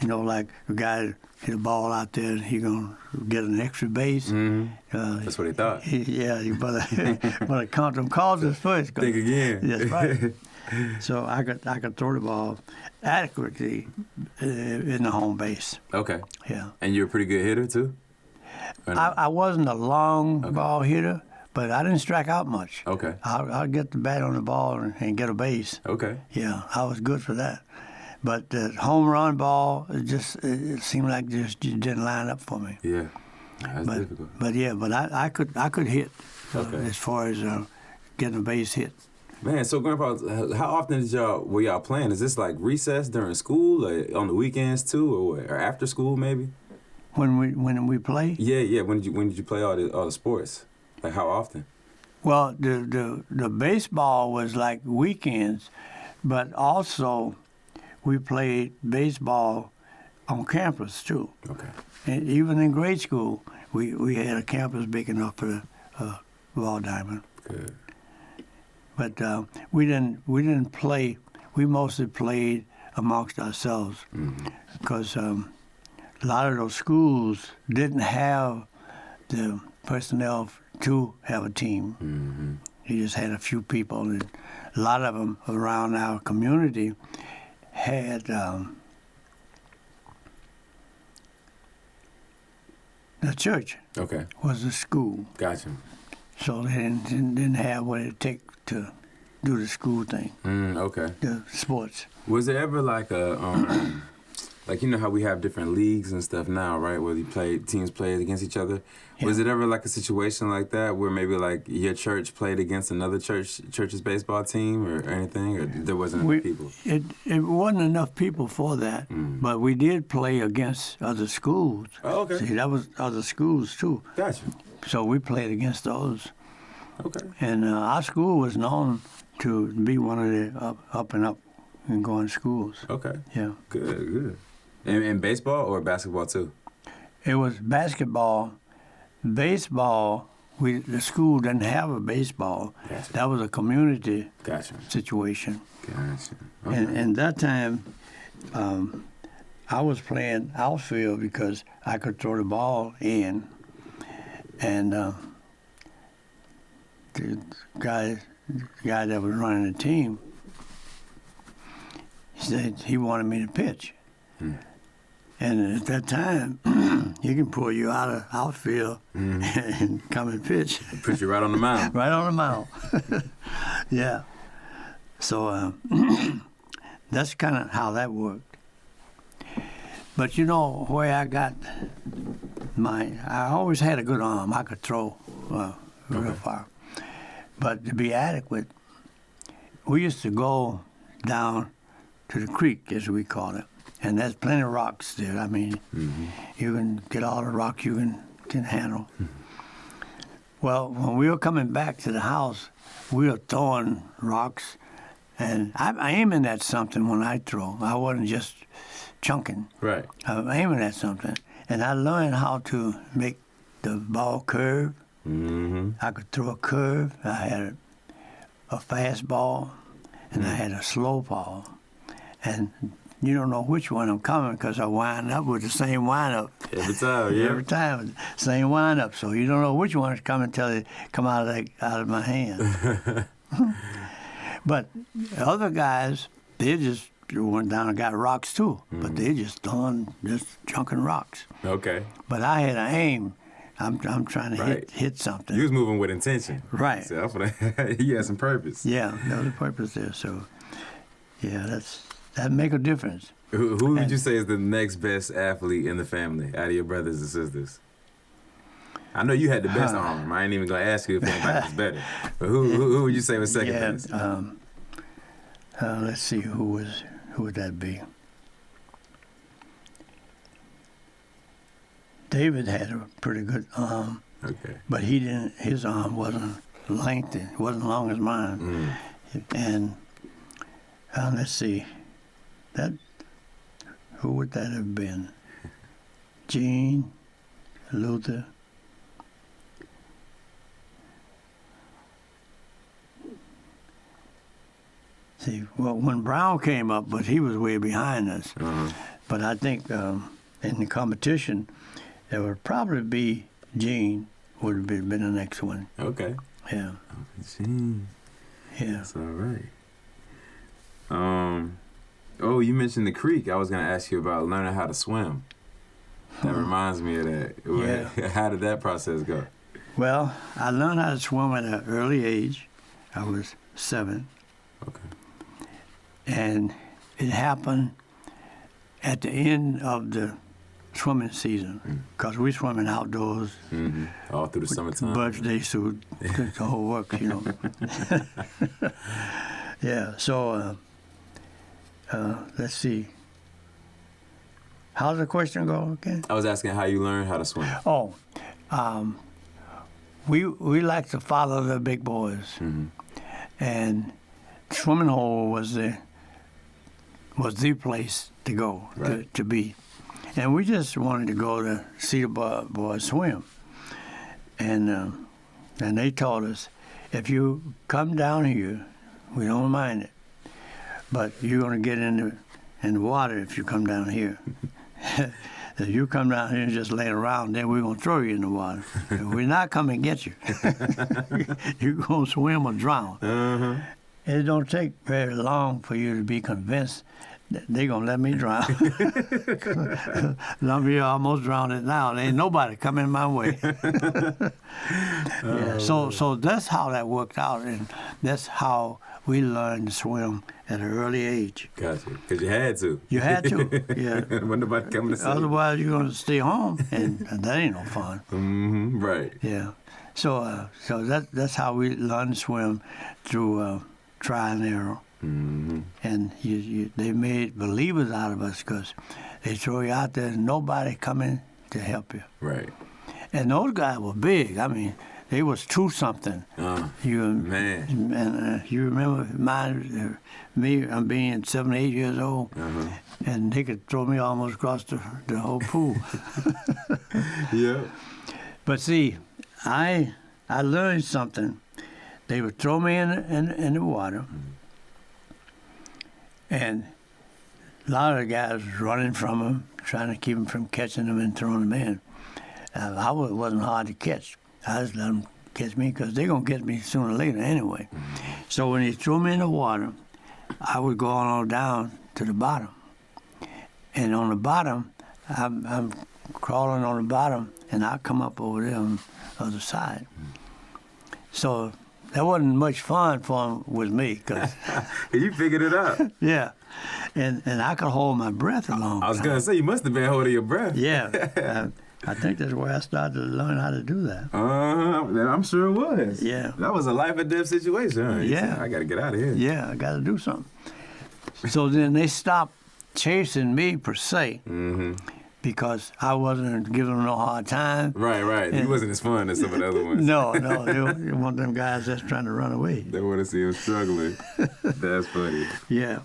You know, like a guy hit a ball out there, and he gonna get an extra base. That's what he thought. You better count them causes first. Think again. That's right. So I could throw the ball adequately in the home base. Okay. Yeah. And you're a pretty good hitter too? I wasn't a long ball hitter, but I didn't strike out much. Okay. I'd get the bat on the ball and get a base. Okay. Yeah, I was good for that. But the home run ball, it seemed like it didn't line up for me. Yeah, that's difficult. But I could hit as far as getting a base hit. Man, so Grandpa, how often were y'all playing? Is this like recess during school, or on the weekends too, or after school maybe? When we play? Yeah. When did you play all the sports? Like how often? Well, the baseball was like weekends, but also we played baseball on campus too. Okay. And even in grade school, we had a campus big enough for the ball diamond. Good. But we didn't play. We mostly played amongst ourselves because a lot of those schools didn't have the personnel to have a team. You just had a few people, and a lot of them around our community had the church. Okay. Was a school. Gotcha. So they didn't have what it take to do the school thing. Okay. The sports. Was there ever like a like, you know how we have different leagues and stuff now, right? Where teams play against each other. Yeah. Was it ever like a situation like that where maybe like your church played against another church's baseball team or anything, or there wasn't enough people? It wasn't enough people for that, but we did play against other schools. Oh, okay. See, that was other schools too. Gotcha. So we played against those. Okay. And our school was known to be one of the up and going schools. Okay. Yeah. Good. And baseball or basketball too? It was basketball. Baseball, the school didn't have a baseball. Gotcha. That was a community situation. Gotcha. Okay. And that time, I was playing outfield because I could throw the ball in. And the guy that was running the team, he said he wanted me to pitch. And at that time, he can pull you out of outfield and come and pitch. Put you right on the mound. Right on the mound. Yeah. So that's kind of how that worked. But you know where I got I always had a good arm. I could throw real far. But to be adequate, we used to go down to the creek, as we call it. And there's plenty of rocks there. I mean, you can get all the rock you can handle. Well, when we were coming back to the house, we were throwing rocks, and I'm aiming at something when I throw. I wasn't just chunking. Right. I'm aiming at something, and I learned how to make the ball curve. Mm-hmm. I could throw a curve. I had a fast ball, and I had a slow ball, and you don't know which one I'm coming because I wind up with the same wind-up. Every time, yeah. Every time, same wind-up. So you don't know which one is coming until they come out of my hand. But the other guys, they just went down and got rocks too. But they just chunking rocks. Okay. But I had an aim. I'm trying to hit something. You was moving with intention. Right. So you had some purpose. Yeah, there was a purpose there. So, yeah, that make a difference. Who would you say is the next best athlete in the family out of your brothers and sisters? I know you had the best arm. I ain't even gonna ask you if anybody was better. But who would you say was second best? Let's see, who would that be? David had a pretty good arm. Okay. But his arm wasn't lengthy. It wasn't long as mine. And let's see, who would that have been? Gene, Luther. See, well, when Brown came up, but he was way behind us. But I think in the competition, there would probably be Gene would have been the next one. Okay. Yeah. Gene. Yeah. That's all right. Oh, you mentioned the creek. I was going to ask you about learning how to swim. That reminds me of that. Yeah. How did that process go? Well, I learned how to swim at an early age. I was 7. Okay. And it happened at the end of the swimming season, because we swimming outdoors. All through the summertime. Birthday suit, the whole works, you know. Yeah, so let's see. How's the question go again? I was asking how you learned how to swim. Oh, we like to follow the big boys, and swimming hole was the place to go, to be. And we just wanted to go to see the boys swim. And they told us, if you come down here, we don't mind it, but you're going to get in the water if you come down here. If you come down here and just lay around, then we're going to throw you in the water. We're not coming to get you. You're going to swim or drown. It don't take very long for you to be convinced that they're going to let me drown. Some of you almost drowned now. There ain't nobody coming my way. Yeah, so that's how that worked out, and that's how we learned to swim at an early age. Gotcha. Because you had to. You had to, yeah. When nobody coming to see you. Otherwise, you're going to stay home, and that ain't no fun. Right. Yeah. So that's how we learned to swim, through trial and error. And they made believers out of us, because they throw you out there and nobody coming to help you. Right. And those guys were big. I mean, they was 2-something. Man. And you remember me, I'm being 7 or 8 years old, and they could throw me almost across the whole pool. Yeah. But see, I learned something. They would throw me in the water, and a lot of the guys was running from them, trying to keep them from catching them and throwing them in. It wasn't hard to catch. I just let them catch me, because they're going to get me sooner or later anyway. So when they threw me in the water, I would go on down to the bottom. And on the bottom, I'm crawling on the bottom, and I come up over there on the other side. So that wasn't much fun for them with me, because you figured it out. Yeah, and I could hold my breath a long time. I was gonna say, you must have been holding your breath. Yeah, I think that's where I started to learn how to do that. I'm sure it was. Yeah, that was a life or death situation. Huh? Yeah, I got to get out of here. Yeah, I got to do something. So then they stopped chasing me per se, because I wasn't giving them no hard time. Right. He wasn't as fun as some of the other ones. No, they were one of them guys that's trying to run away. They want to see him struggling. That's funny. Yeah.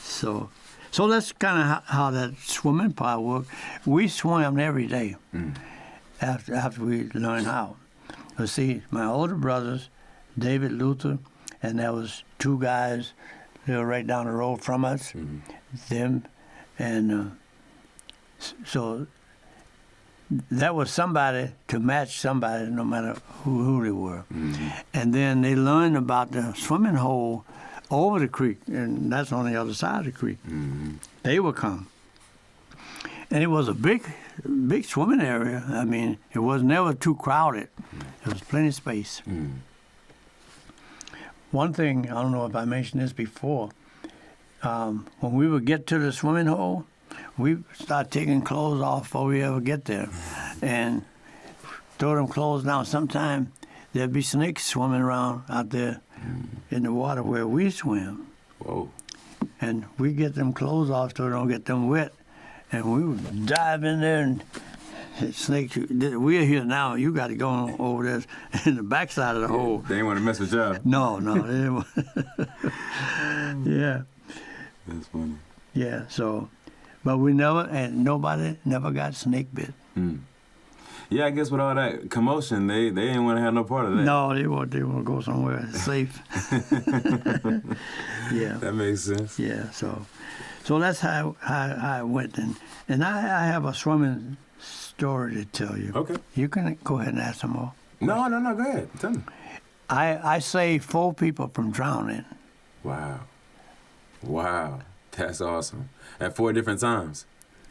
So that's kind of how that swimming part worked. We swam every day after we learned how. But see, my older brothers, David Luther, and there was two guys. They were right down the road from us. Them, and so that was somebody to match somebody, no matter who they were. And then they learned about the swimming hole over the creek, and that's on the other side of the creek. They would come. And it was a big swimming area. I mean, it was never too crowded. There was plenty of space. One thing, I don't know if I mentioned this before, when we would get to the swimming hole, we start taking clothes off before we ever get there, and throw them clothes down. Sometime there'd be snakes swimming around out there in the water where we swim. Whoa. And we get them clothes off so we don't get them wet, and we would dive in there and snakes. We're here now. You got to go over there in the backside of the hole. They didn't want to mess with y'all. No, they didn't. Yeah. That's funny. Yeah. So, but nobody never got snake bit. Yeah, I guess with all that commotion, they didn't want to have no part of that. No, they want to go somewhere safe. Yeah. That makes sense. Yeah. So that's how I went, and I have a swimming story to tell you. Okay. You can go ahead and ask some more. No, go ahead. Tell me. I saved 4 people from drowning. Wow. That's awesome. At 4 different times.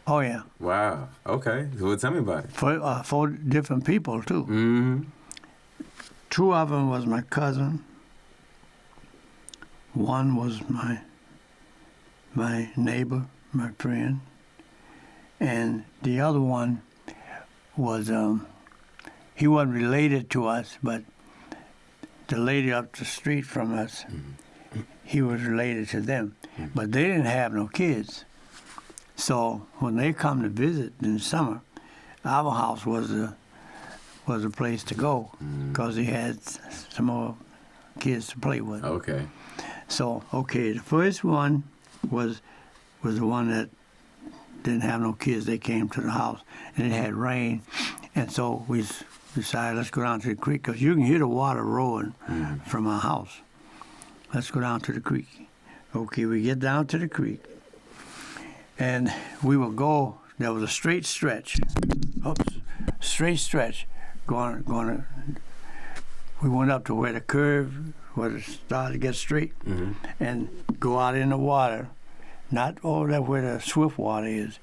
Oh yeah. Wow. Okay. So tell me about it. 4 different people too. 2 of them was my cousin. 1 was my neighbor, my friend, and the other one was he wasn't related to us, but the lady up the street from us, he was related to them, but they didn't have no kids. So when they come to visit in the summer, our house was a place to go because he had some more kids to play with. Okay. So the first one was the one that didn't have no kids. They came to the house and it had rain, and so we decided let's go down to the creek because you can hear the water roaring from our house. Let's go down to the creek. Okay, we get down to the creek, and we would go. There was a straight stretch. Going. We went up to where the curve where it started to get straight, and go out in the water, not over there where the swift water is.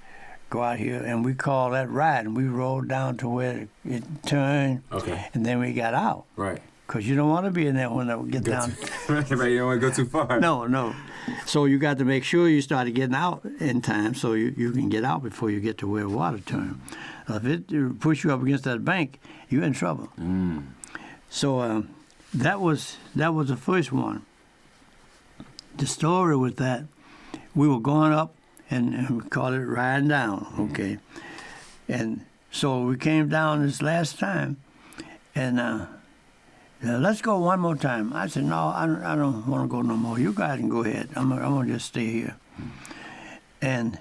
Go out here, and we call that riding. We rolled down to where it turned, and then we got out. Right. Because you don't want to be in there when it get down. Right, you don't want to go too far. No. So you got to make sure you started getting out in time so you can get out before you get to where water turns. If it push you up against that bank, you're in trouble. So that was the first one. The story with that, we were going up, and we called it riding down, okay? And so we came down this last time, and let's go one more time. I said, no, I don't want to go no more. You guys can go ahead. I'm going to just stay here. And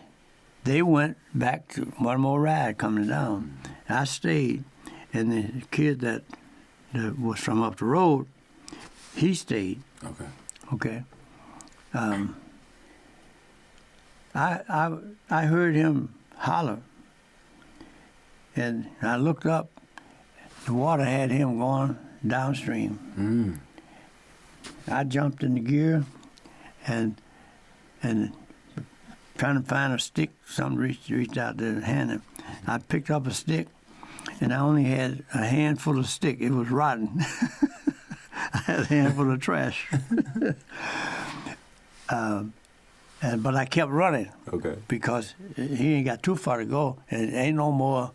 they went back to one more ride coming down. I stayed, and the kid that was from up the road, he stayed. Okay. I heard him holler, and I looked up. The water had him going downstream. I jumped in the gear, and trying to find a stick. Something reached out there and handed him. I picked up a stick, and I only had a handful of stick. It was rotten. I had a handful of trash. But I kept running. Because he ain't got too far to go, and ain't no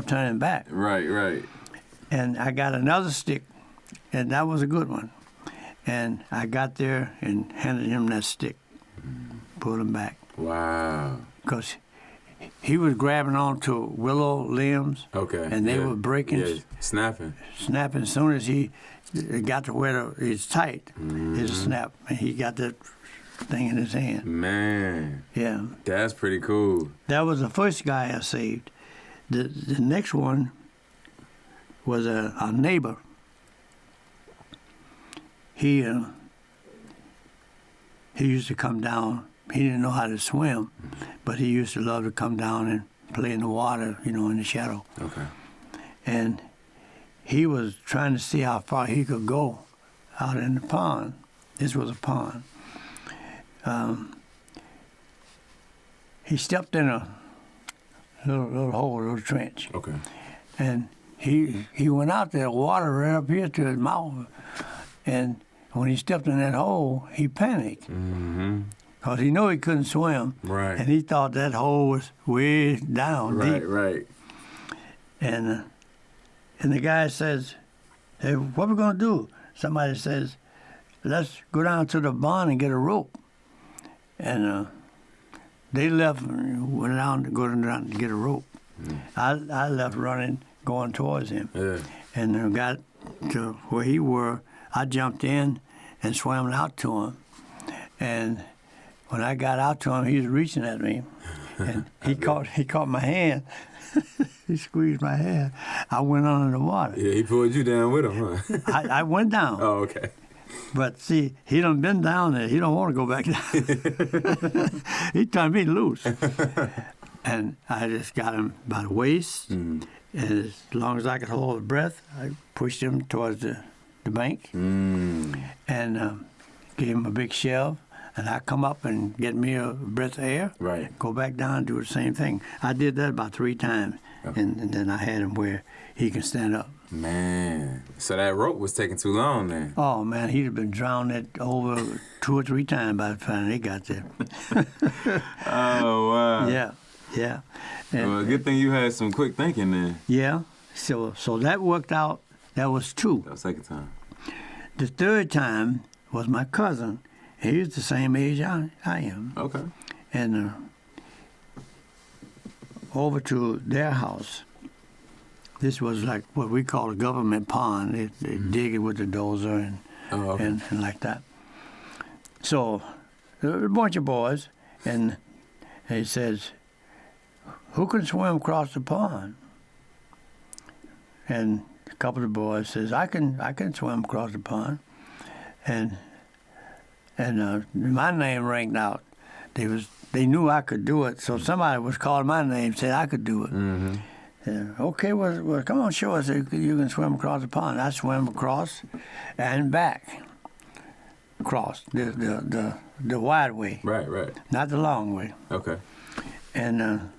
turning back. Right. And I got another stick, and that was a good one. And I got there and handed him that stick, pulled him back. Wow. Because he was grabbing onto willow limbs. Okay. And they were breaking. Yeah, snapping. Snapping. As soon as he got to where it's tight, it'll snap. And he got that thing in his hand. Man. Yeah. That's pretty cool. That was the first guy I saved. The next one was a neighbor. He used to come down. He didn't know how to swim, but he used to love to come down and play in the water, in the shadow. Okay. And he was trying to see how far he could go out in the pond. This was a pond. He stepped in a little hole, a little trench. Okay. And he went out there, water right up here to his mouth. And when he stepped in that hole, he panicked. Because he knew he couldn't swim. Right. And he thought that hole was way down deep. Right. And the guy says, "Hey, what are we going to do?" Somebody says, "Let's go down to the barn and get a rope." And they left, went down to go down to get a rope. I left running, going towards him. Yeah. And I got to where he were. I jumped in and swam out to him. And when I got out to him, he was reaching at me. And he caught my hand. He squeezed my hand. I went under the water. Yeah, he pulled you down with him, huh? I went down. Oh, okay. But see, he done been down there. He don't want to go back down. He turned me loose. And I just got him by the waist. And as long as I could hold his breath, I pushed him towards the bank. And gave him a big shove. And I come up and get me a breath of air. Right. Go back down and do the same thing. I did that about 3 times. Okay. And then I had him where he can stand up. Man. So that rope was taking too long then. Oh, man, he'd have been drowned over 2 or 3 times by the time they got there. Oh, wow. Yeah. And, well, good thing you had some quick thinking then. Yeah. So that worked out. That was 2. That was the second time. The 3rd time was my cousin. He was the same age I am. Okay. And over to their house. This was like what we call a government pond. They dig it with the dozer and like that. So there were a bunch of boys, and he says, "Who can swim across the pond?" And a couple of the boys says, "I can swim across the pond," and my name rang out. They knew I could do it, so somebody was calling my name, said I could do it. Okay, well, come on, show us you can swim across the pond. I swam across and back, across the wide way. Right. Not the long way. Okay. And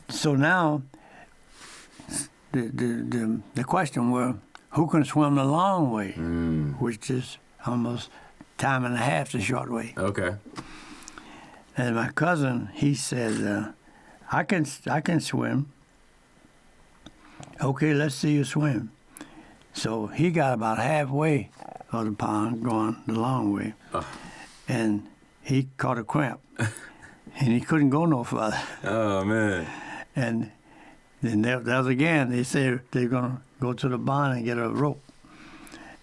so now the question was, who can swim the long way, which is almost time and a half the short way. Okay. And my cousin, he said, I can swim. Okay, let's see you swim. So he got about halfway of the pond going the long way. And he caught a cramp. And he couldn't go no further. Oh, man. And then that was again, they said they're going to go to the barn and get a rope.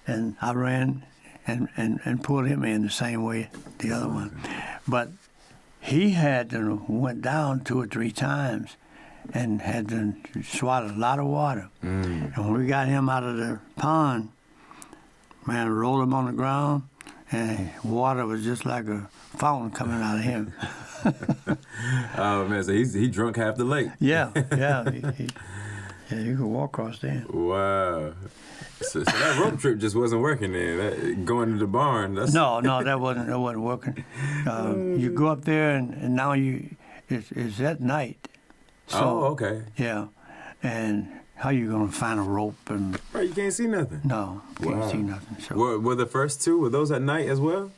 And I ran and pulled him in the same way the other one. But he had to went down 2 or 3 times and had to swallow a lot of water. And when we got him out of the pond, man, rolled him on the ground, and water was just like a fountain coming out of him. Oh, man, so he drunk half the lake. Yeah. You could walk across there. Wow. So that rope trip just wasn't working then. Going to the barn. No, that wasn't working. You go up there and now it's at night. So, okay. Yeah, and how you gonna find a rope and? Right, you can't see nothing. No, can't see nothing. So. Were the first 2, were those at night as well?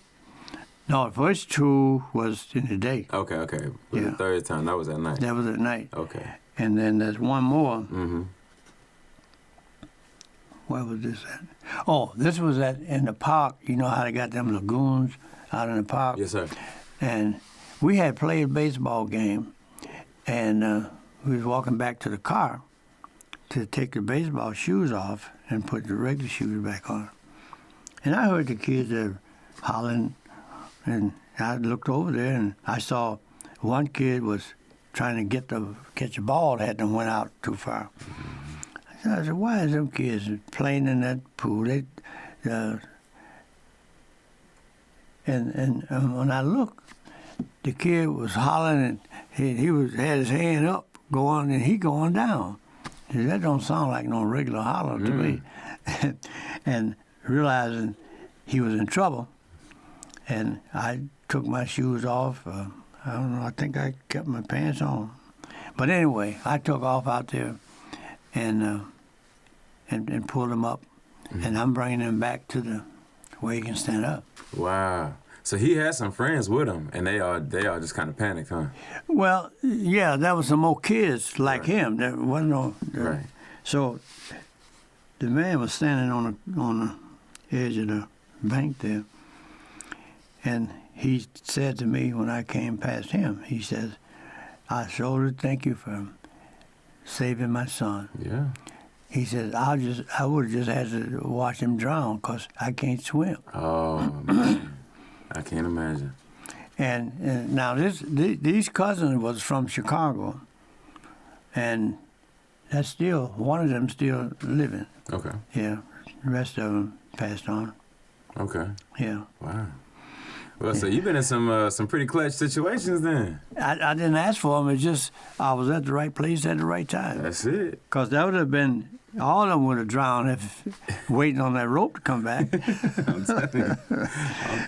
No, the first 2 was in the day. Okay. But the 3rd time, that was at night. That was at night. Okay. And then there's one more. Where was this at? Oh, this was in the park. You know how they got them lagoons out in the park? Yes, sir. And we had played a baseball game, and we was walking back to the car to take the baseball shoes off and put the regular shoes back on. And I heard the kids hollering, and I looked over there, and I saw one kid was trying to catch a ball that hadn't went out too far. I said, why is them kids playing in that pool? And when I looked, the kid was hollering, and he had his hand up, and he going down. Said, that don't sound like no regular holler to me. And realizing he was in trouble, and I took my shoes off. I don't know, I think I kept my pants on. But anyway, I took off out there and pulled him up, and I'm bringing him back to where he can stand up. Wow. So he had some friends with him, and they all just kind of panicked, huh? Well, yeah, there was some more kids like him. There wasn't no. Right. So the man was standing on the edge of the bank there, and he said to me when I came past him, he says, "I sure thank you for saving my son." Yeah. He says, I would have just had to watch him drown because I can't swim. Oh, man. I can't imagine. And now these cousins was from Chicago, and that's still, one of them still living. Okay. Yeah, the rest of them passed on. Okay. Yeah. Wow. Well, so you've been in some pretty clutch situations then. I didn't ask for them. It's just I was at the right place at the right time. That's it. Because that would have been, all of them would have drowned if waiting on that rope to come back. I'm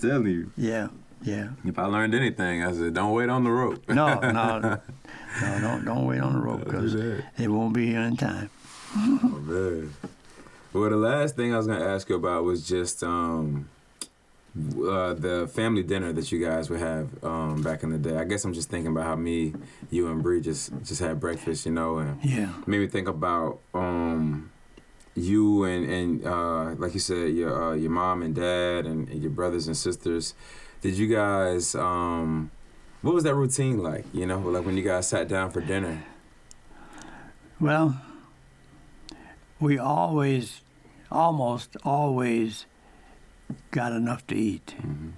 telling you. Yeah, yeah. If I learned anything, I said, don't wait on the rope. No, don't wait on the rope because it won't be here in time. Oh, man. Well, the last thing I was going to ask you about was just the family dinner that you guys would have back in the day. I guess I'm just thinking about how me, you, and Bree just had breakfast, and made me think about you and like you said, your mom and dad and your brothers and sisters. Did you guys? What was that routine like? Like when you guys sat down for dinner. Well, we almost always got enough to eat. Mm-hmm.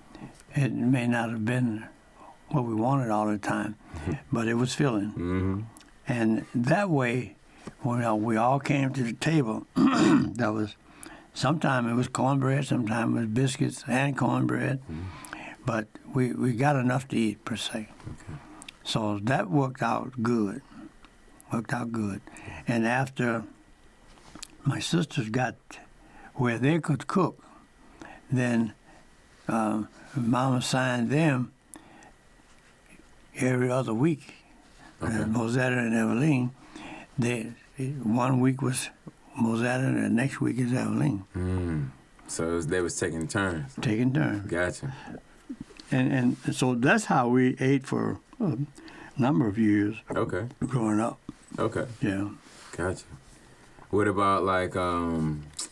It may not have been what we wanted all the time, but it was filling. Mm-hmm. And that way, when we all came to the table, sometimes it was cornbread, sometimes it was biscuits and cornbread, but we got enough to eat, per se. Okay. So that worked out good. And after my sisters got where they could cook, then Mama signed them every other week. Okay. Mosetta and Eveline. One week was Mosetta, and the next week is Eveline. So they was taking turns. Gotcha. And so that's how we ate for a number of years. Okay. Growing up. Okay. Yeah. Gotcha. What about like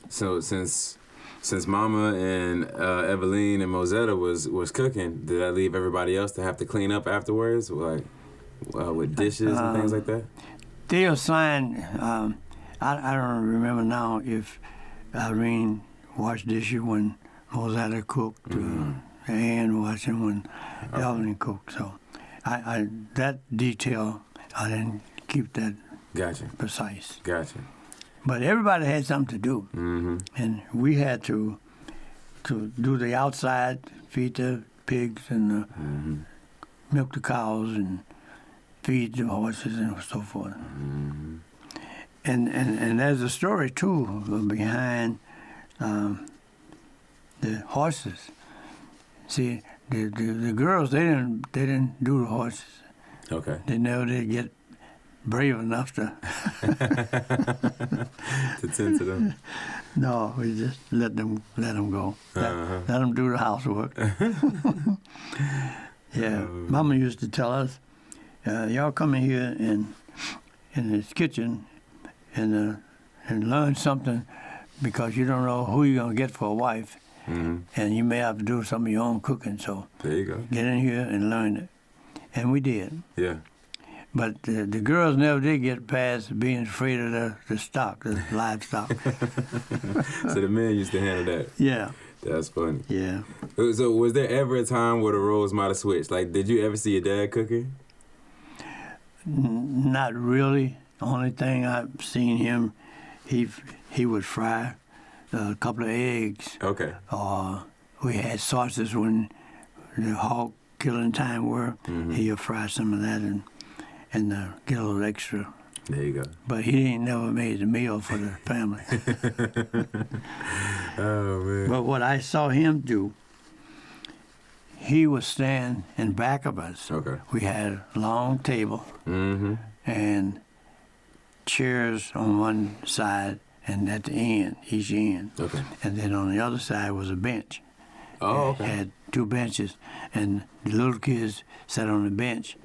so since Mama and Eveline and Mosetta was cooking, did that leave everybody else to have to clean up afterwards, like with dishes and things like that? They assigned. I don't remember now if Irene washed dishes when Mosetta cooked, and washing when Eveline cooked. So, I that detail I didn't keep that precise. Gotcha. But everybody had something to do, and we had to do the outside, feed the pigs and milk the cows and feed the horses and so forth. And there's a story too behind the horses. See, the girls they didn't do the horses. Okay. They never did get brave enough to tend to them. No, we just let them go. Let them do the housework. Yeah, Mama used to tell us, y'all come in here in this kitchen and learn something, because you don't know who you're gonna get for a wife, and you may have to do some of your own cooking. So there you go. Get in here and learn it. And we did. Yeah. But the girls never did get past being afraid of the stock, the livestock. So the men used to handle that. Yeah. That's funny. Yeah. So was there ever a time where the roles might have switched? Like, did you ever see your dad cooking? Not really. Only thing I've seen him, he would fry a couple of eggs. Okay. We had sausages when the hog killing time were. Mm-hmm. He'll fry some of that and get a little extra. There you go. But he ain't never made a meal for the family. Oh, man. But what I saw him do, he would stand in back of us. Okay. We had a long table and chairs on one side and at the end, each end. Okay. And then on the other side was a bench. Oh, okay. It had 2 benches, and the little kids sat on the bench,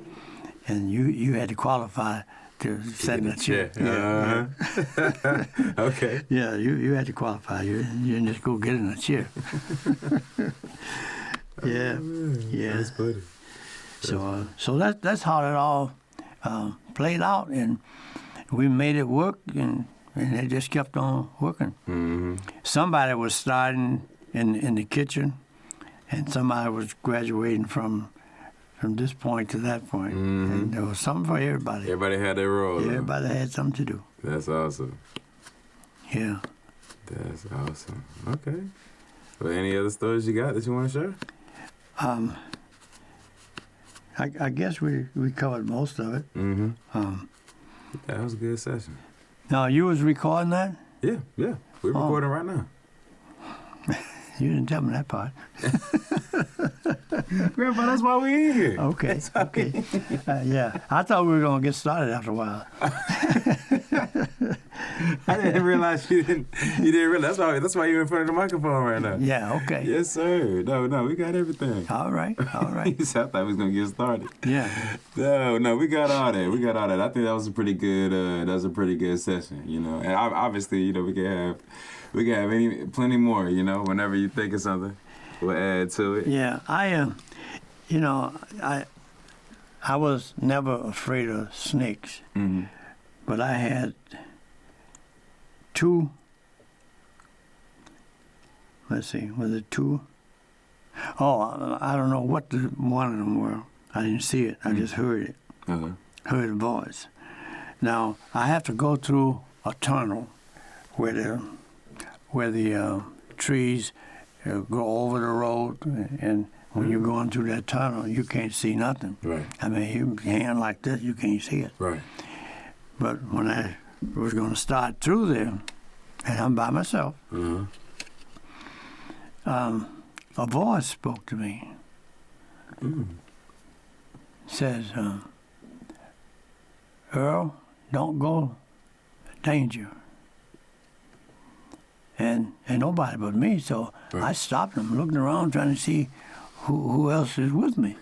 and you had to qualify to sit in a chair. Yeah. Okay. Yeah, you had to qualify. You didn't just go get in a chair. Yeah. Yeah. That's funny. So that's how it all played out, and we made it work, and it just kept on working. Mm-hmm. Somebody was starting in the kitchen, and somebody was graduating from this point to that point. Mm-hmm. And there was something for everybody. Everybody had their role. Yeah, everybody had something to do. That's awesome. Yeah. That's awesome. Okay. Well, any other stories you got that you want to share? I guess we covered most of it. Mm-hmm. That was a good session. Now, you was recording that? Yeah. We're recording right now. You didn't tell me that part. Grandpa, that's why we're in here. Okay. Yeah, I thought we were going to get started after a while. I didn't realize you didn't realize. That's why you're in front of the microphone right now. Yeah, okay. Yes, sir. No, we got everything. All right. I thought we was gonna get started. Yeah. No, we got all that. I think that was a pretty good session, you know. And obviously, you know, we can have plenty more, you know. Whenever you think of something, we'll add to it. Yeah, I was never afraid of snakes, Mm-hmm. but I had 2. Let's see, was it 2? Oh, I don't know what one of them were. I didn't see it. I just heard it. Uh-huh. Heard the voice. Now I have to go through a tunnel where the trees go over the road, and when you're going through that tunnel, you can't see nothing. Right. I mean, your hand like this, you can't see it. Right. But when I was going to start through there, and I'm by myself, Uh-huh. a voice spoke to me. Says, Earl, don't go danger. And nobody but me, so Right. I stopped him, looking around, trying to see who else is with me.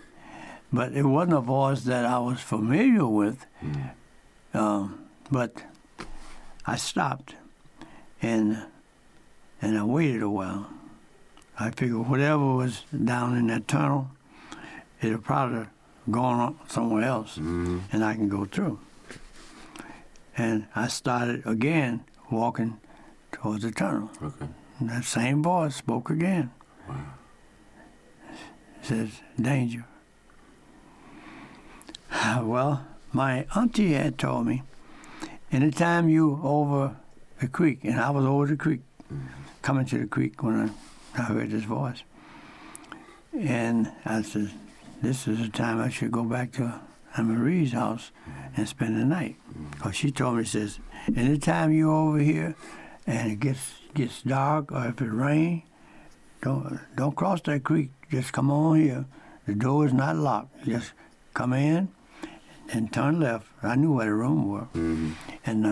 But it wasn't a voice that I was familiar with. But I stopped, and I waited a while. I figured whatever was down in that tunnel, it'll probably gone on somewhere else, and I can go through. And I started again walking towards the tunnel. Okay. And that same voice spoke again. Wow. Says, danger. Well, my auntie had told me, anytime you over the creek, and I was over the creek, coming to the creek when I heard this voice. And I said, this is the time I should go back to Aunt Marie's house and spend the night. Because she told me, says, anytime you over here and it gets dark or if it rains, don't cross that creek. Just come on here. The door is not locked. Just come in and turn left. I knew where the room was. And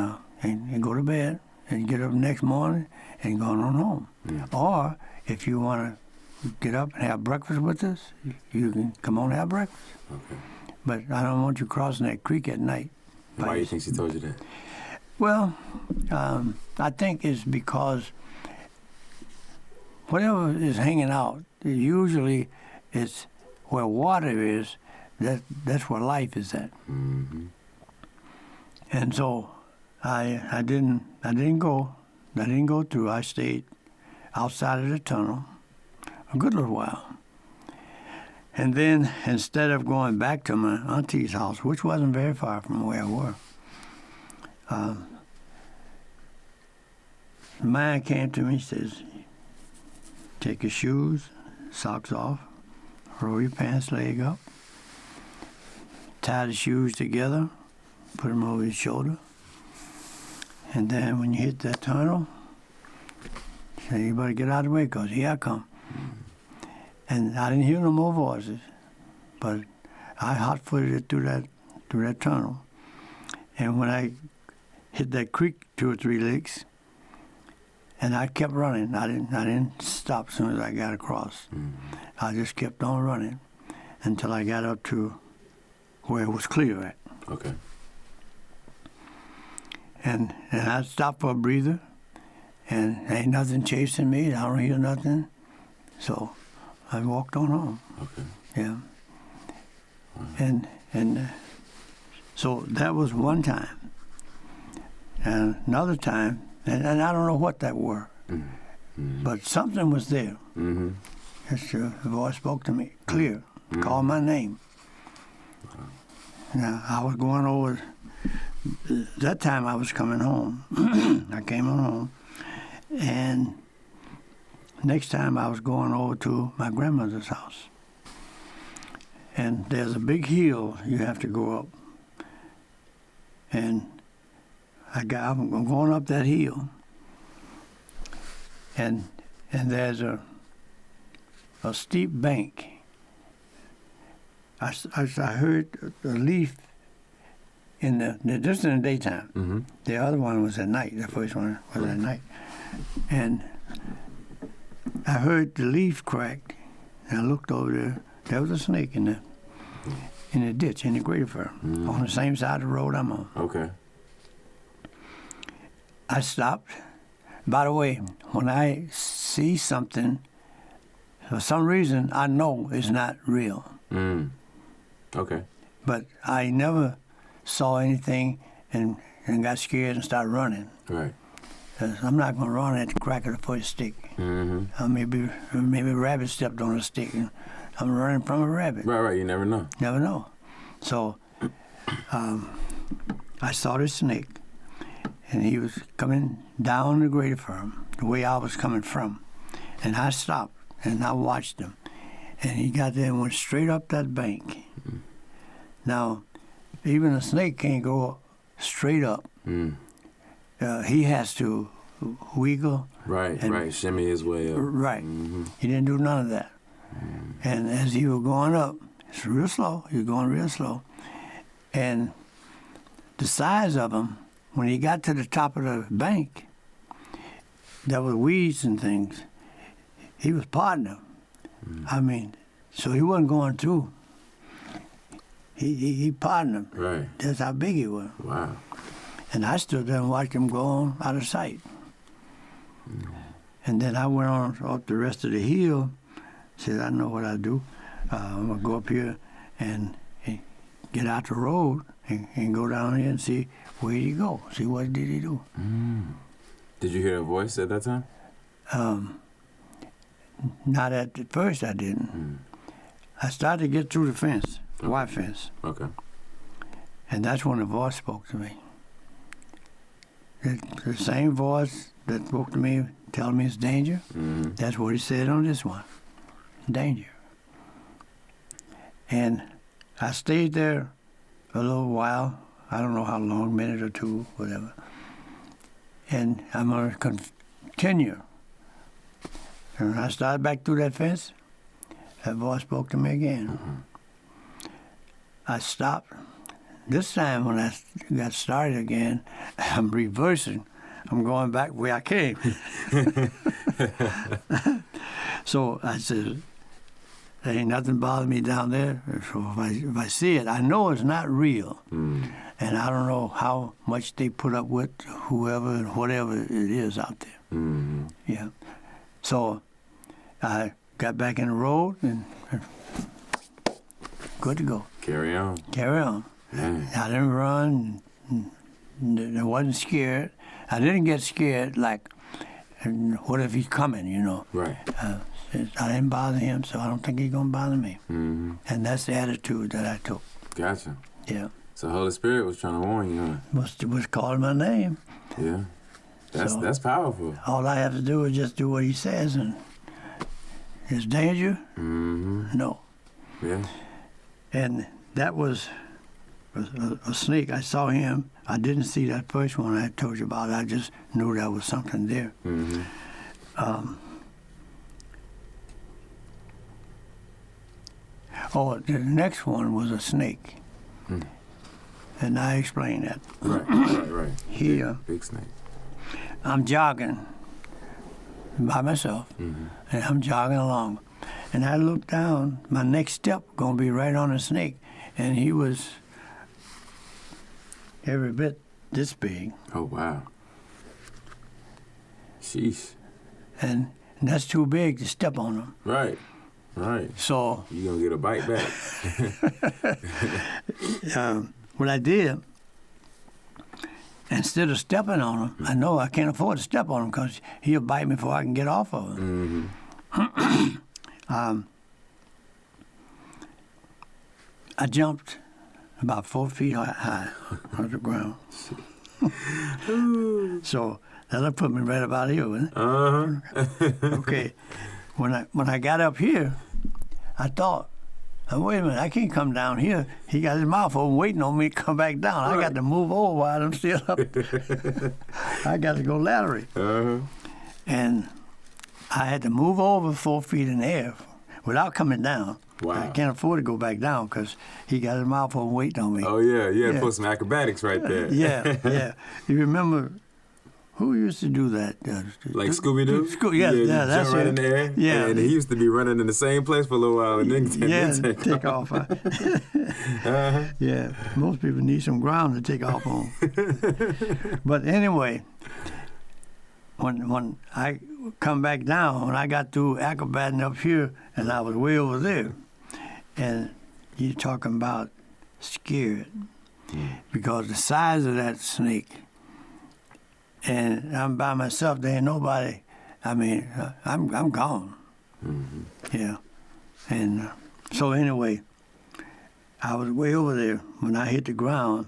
go to bed and get up the next morning and go on home. Or if you want to get up and have breakfast with us, you can come on and have breakfast. Okay. But I don't want you crossing that creek at night. Why do you think she told you that? Well, I think it's because whatever is hanging out, usually it's where water is, that's where life is at. Mm-hmm. And so I didn't go through. I stayed outside of the tunnel a good little while. And then instead of going back to my auntie's house, which wasn't very far from where I were, the man came to me, says, take your shoes, socks off, roll your pants leg up, tie the shoes together, put them over your shoulder, and then when you hit that tunnel, say, you better get out of the way, because here I come. And I didn't hear no more voices, but I hot-footed it through that tunnel. And when I hit that creek 2 or 3 licks, and I kept running. I didn't stop as soon as I got across. Mm-hmm. I just kept on running until I got up to where it was clear at. Okay. And I stopped for a breather, and ain't nothing chasing me. I don't hear nothing. So I walked on home. Okay. Yeah. Wow. And so that was one time. And another time, and I don't know what that were, mm-hmm. but something was there. Mm-hmm. The voice spoke to me, clear, mm-hmm. called my name. Wow. Now, I was going over, that time I was coming home. I came on home, and next time I was going over to my grandmother's house. And there's a big hill you have to go up. And I'm going up that hill, and there's a steep bank. I heard a leaf just in the daytime. Mm-hmm. The other one was at night. The first one was at night, and I heard the leaf cracked. And I looked over there. There was a snake in the ditch in the greater fir, on the same side of the road I'm on. Okay. I stopped. By the way, when I see something, for some reason, I know it's not real. Mm. Okay. But I never saw anything and got scared and started running. Right. I'm not going to run at the crack of the first stick. Mm-hmm. Maybe a rabbit stepped on a stick, and I'm running from a rabbit. Right. You never know. Never know. So I saw this snake. And he was coming down the greater firm, the way I was coming from. And I stopped, and I watched him. And he got there and went straight up that bank. Mm. Now, even a snake can't go straight up. Mm. He has to wiggle. Right, shimmy his way up. Right. Mm-hmm. He didn't do none of that. Mm. And as he was going up, it's real slow. He was going real slow. And the size of him, when he got to the top of the bank, there were weeds and things. He was parting them. I mean, so he wasn't going through. He parted them. Right. That's how big he was. Wow. And I stood there and watched him go on out of sight. And then I went on up the rest of the hill. Said, I know what I do. I'm going to go up here and get out the road and go down here and see where did he go? See what did he do? Mm. Did you hear a voice at that time? Not at first. I didn't. Mm. I started to get through the fence, the white fence. Okay. And that's when the voice spoke to me. The same voice that spoke to me, telling me it's danger. Mm-hmm. That's what he said on this one. Danger. And I stayed there a little while. I don't know how long, a minute or two, whatever. And I'm going to continue. And when I started back through that fence, that voice spoke to me again. Mm-hmm. I stopped. This time when I got started again, I'm reversing. I'm going back where I came. So I said, there ain't nothing bothering me down there. So if I see it, I know it's not real. Mm. And I don't know how much they put up with whoever and whatever it is out there. Mm-hmm. Yeah. So I got back in the road and good to go. Carry on. Carry on. Man. I didn't run. I wasn't scared. I didn't get scared like, what if he's coming, you know? Right. I didn't bother him, so I don't think he's going to bother me. Mm-hmm. And that's the attitude that I took. Gotcha. Yeah. So Holy Spirit was trying to warn you, huh? Was calling my name. Yeah. That's powerful. All I have to do is just do what he says, and there's danger? Mm-hmm. No. Yeah. And that was a snake. I saw him. I didn't see that first one I told you about. I just knew there was something there. Mm-hmm. The next one was a snake. Mm. And I explained that. Right. Here, Big snake. I'm jogging by myself, and I'm jogging along. And I looked down, my next step going to be right on a snake, and he was every bit this big. Oh, wow. Sheesh. And that's too big to step on him. Right. So You're going to get a bite back. what I did, instead of stepping on him, I know I can't afford to step on him because he'll bite me before I can get off of him. Mm-hmm. I jumped about 4 feet high on the ground. So that'll put me right about here, wouldn't it? Uh-huh. Okay. When I got up here, I thought, oh, wait a minute, I can't come down here. He got his mouth open waiting on me to come back down. Right. I got to move over while I'm still up there. I got to go laterally. Uh-huh. And I had to move over 4 feet in the air without coming down. Wow. I can't afford to go back down because he got his mouth open waiting on me. Oh, yeah. You had to Yeah. put some acrobatics right there. Yeah. You remember who used to do that? Like Scooby-Doo? Yeah, you that's jump right it. in the air. Yeah. And he used to be running in the same place for a little while and then take off. Uh-huh. Yeah, most people need some ground to take off on. But anyway, when I come back down, when I got through acrobating up here, and I was way over there, and you're talking about scared, because the size of that snake, and I'm by myself, there ain't nobody. I mean, I'm gone. Mm-hmm. Yeah. And so anyway, I was way over there. When I hit the ground,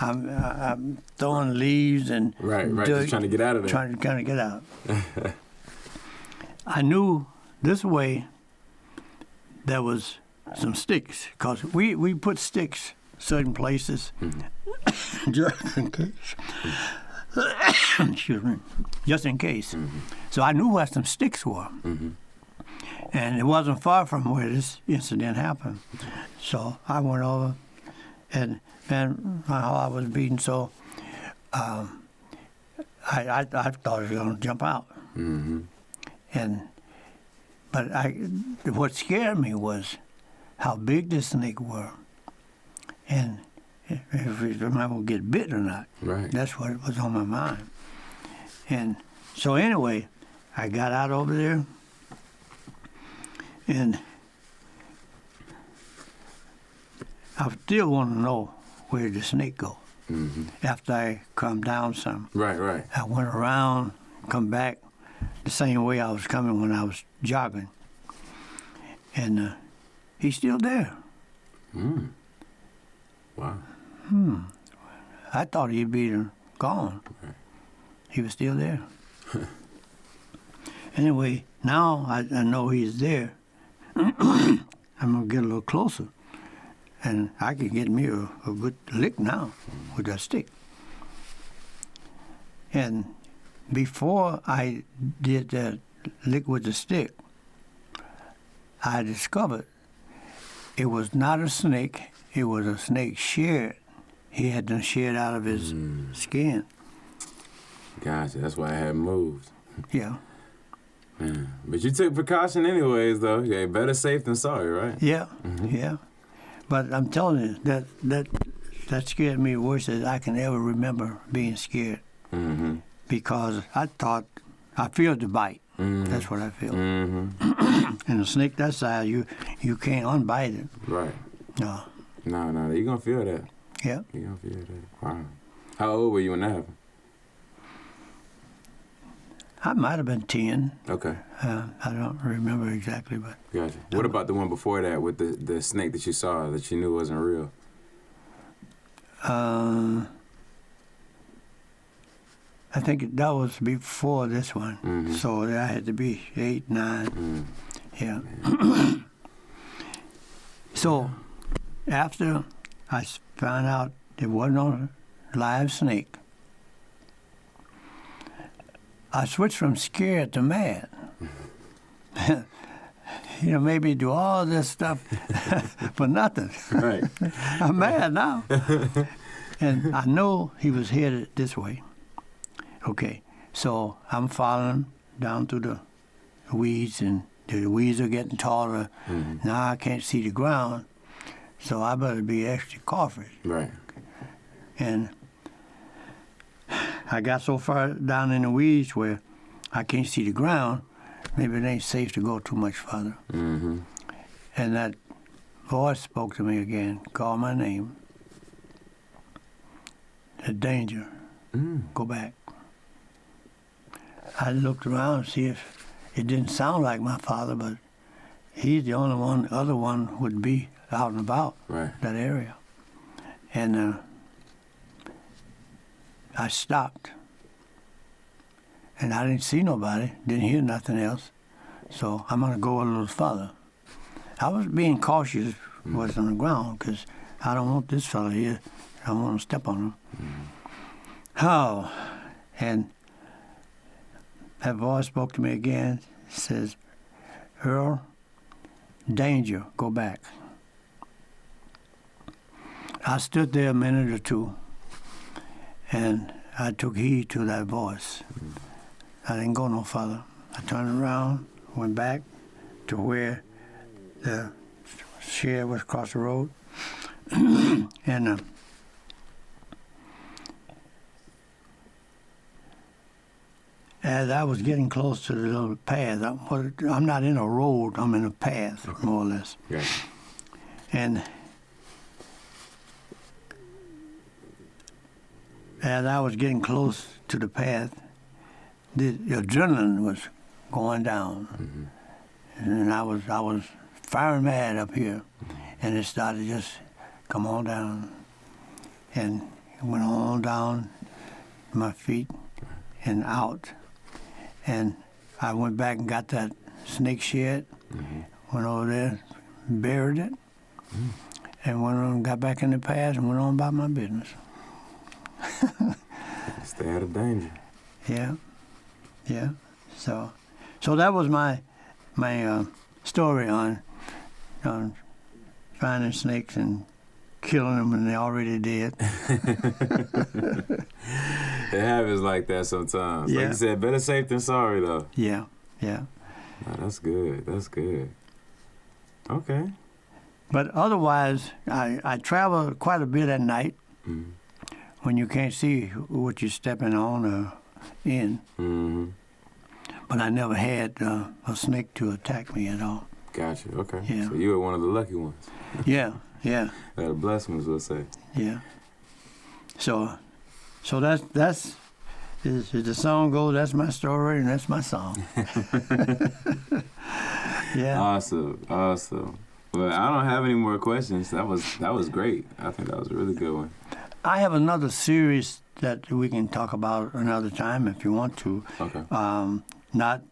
I'm throwing leaves and Right. dirt, Just trying to get out of there. trying to kind of get out. I knew this way there was some sticks, because we put sticks certain places just in case. Excuse me. Just in case. So I knew where some sticks were. And it wasn't far from where this incident happened. So I went over, and my heart was beating, so I thought I was going to jump out. But what scared me was how big this snake were, and if I would get bit or not. Right. That's what was on my mind. And so anyway, I got out over there, and I still want to know where the snake go. After I come down some. Right. I went around, come back the same way I was coming when I was jogging. And he's still there. Wow. I thought he'd be gone. He was still there. Anyway, now I know he's there. I'm going to get a little closer. And I can get me a good lick now with that stick. And before I did that lick with the stick, I discovered it was not a snake. It was a snake shed. He had them shed out of his skin. Gotcha. That's why I hadn't moved. Yeah. But you took precaution anyways, though. Yeah, better safe than sorry, right? Yeah. Yeah. But I'm telling you, that scared me worse than I can ever remember being scared. Because I feel the bite. That's what I feel. And a snake that size, you can't unbite it. Right. No. No, you're going to feel that. Yeah. You're going to feel that. Wow. How old were you when that happened? I might have been 10. Okay. I don't remember exactly, but... Gotcha. What about the one before that with the snake that you saw that you knew wasn't real? I think that was before this one. Mm-hmm. So I had to be 8, 9. Mm. Yeah. So after I found out there wasn't no live snake, I switched from scared to mad. Maybe do all this stuff for nothing. Right. I'm mad now. And I know he was headed this way. Okay, so I'm following him down through the weeds, and the weeds are getting taller. Mm-hmm. Now I can't see the ground, so I better be extra cautious. Right. And I got so far down in the weeds where I can't see the ground, maybe it ain't safe to go too much further. Mm-hmm. And that voice spoke to me again, called my name. The danger. Go back. I looked around to see if it didn't sound like my father, but he's the only one, the other one would be out and about that area. And I stopped. And I didn't see nobody, didn't hear nothing else. So I'm going to go a little further. I was being cautious what's on the ground because I don't want this fella here. I don't want to step on him. Oh, and that voice spoke to me again. It says, Earl, danger, go back. I stood there a minute or two, and I took heed to that voice. I didn't go no further. I turned around, went back to where the shed was across the road, and as I was getting close to the little path, I'm not in a road, I'm in a path, more or less. Yeah. And as I was getting close to the path, the adrenaline was going down. Mm-hmm. And I was firing mad up here. And it started to just come on down. And it went on down to my feet and out. And I went back and got that snake shed, went over there, buried it, and went on, got back in the path and went on about my business. Stay out of danger. Yeah. So that was my story on finding snakes and killing them, and they already did. It happens like that sometimes. Yeah. Like you said, better safe than sorry, though. Yeah. Oh, that's good. Okay. But otherwise, I travel quite a bit at night when you can't see what you're stepping on or in. Mm-hmm. But I never had a snake to attack me at all. Gotcha. Okay. Yeah. So you were one of the lucky ones. Yeah. The blessed ones, we'll say. Yeah. So that's as the song goes, that's my story and that's my song. Yeah. Awesome. Well, I don't have any more questions. That was great. I think that was a really good one. I have another series that we can talk about another time if you want to. Okay. Not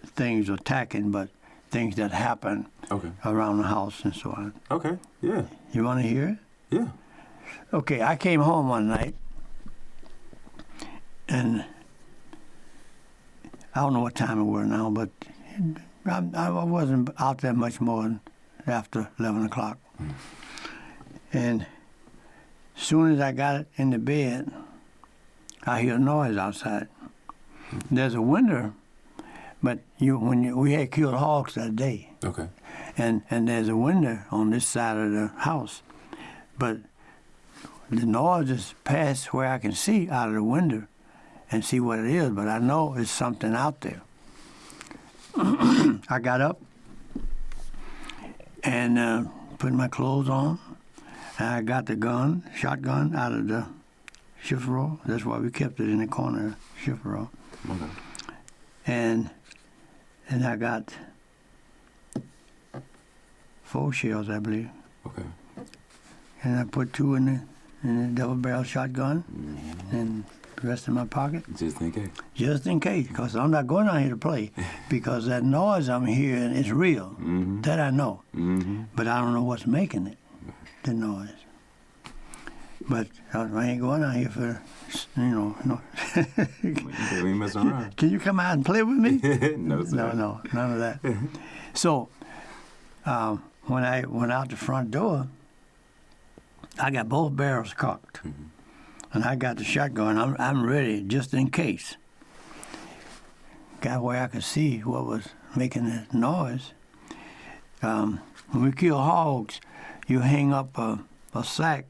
things attacking, but things that happen around the house and so on. Okay, yeah. You want to hear it? Yeah. Okay, I came home one night, and I don't know what time it was now, but I wasn't out there much more than after 11 o'clock. And as soon as I got into bed, I hear a noise outside. There's a window, but we had killed hogs that day. Okay. And there's a window on this side of the house, but the noise is past where I can see out of the window and see what it is, but I know it's something out there. I got up and put my clothes on And I got the shotgun, out of the shift row. That's why we kept it in the corner of the shift row. Okay. And I got 4 shells, I believe. Okay. And I put 2 in the double-barrel shotgun, and the rest in my pocket. Just in case. Just in case, because I'm not going out here to play, because that noise I'm hearing is real. That I know. But I don't know what's making it, the noise. But I ain't going out here for, no. We ain't messing around. Can you come out and play with me? No, sir. No, none of that. So, when I went out the front door, I got both barrels cocked. And I got the shotgun. I'm ready just in case. Got where I could see what was making the noise. When we kill hogs, you hang up a sack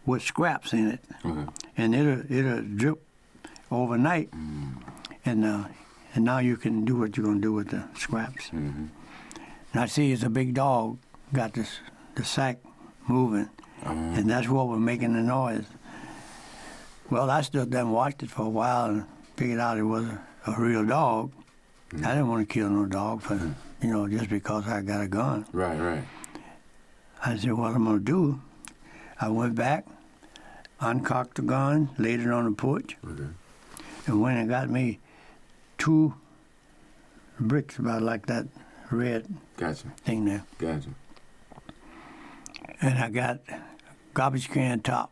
with scraps in it, and it'll drip overnight, and now you can do what you're gonna do with the scraps. And I see it's a big dog got the sack moving, and that's what was making the noise. Well, I stood there and watched it for a while and figured out it was a real dog. I didn't want to kill no dog for, just because I got a gun. Right. I said, what I'm going to do, I went back, uncocked the gun, laid it on the porch, and went and got me 2 bricks about like that red thing there. Gotcha. And I got garbage can top.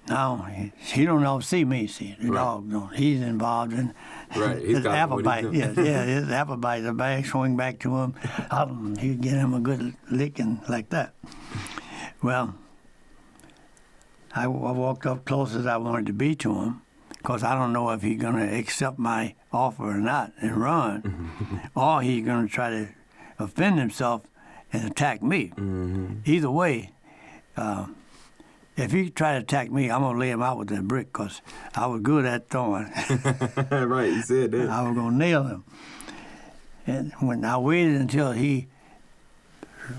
Now, he don't ever see me, the dog don't. He's involved in his apple bite. His apple bite, the bag swing back to him. He'd get him a good licking like that. Well, I walked up close as I wanted to be to him, because I don't know if he's going to accept my offer or not and run, or he's going to try to offend himself and attack me. Either way, if he tried to attack me, I'm going to lay him out with that brick, because I was good at throwing. Right, you said that. I was going to nail him. And when I waited until he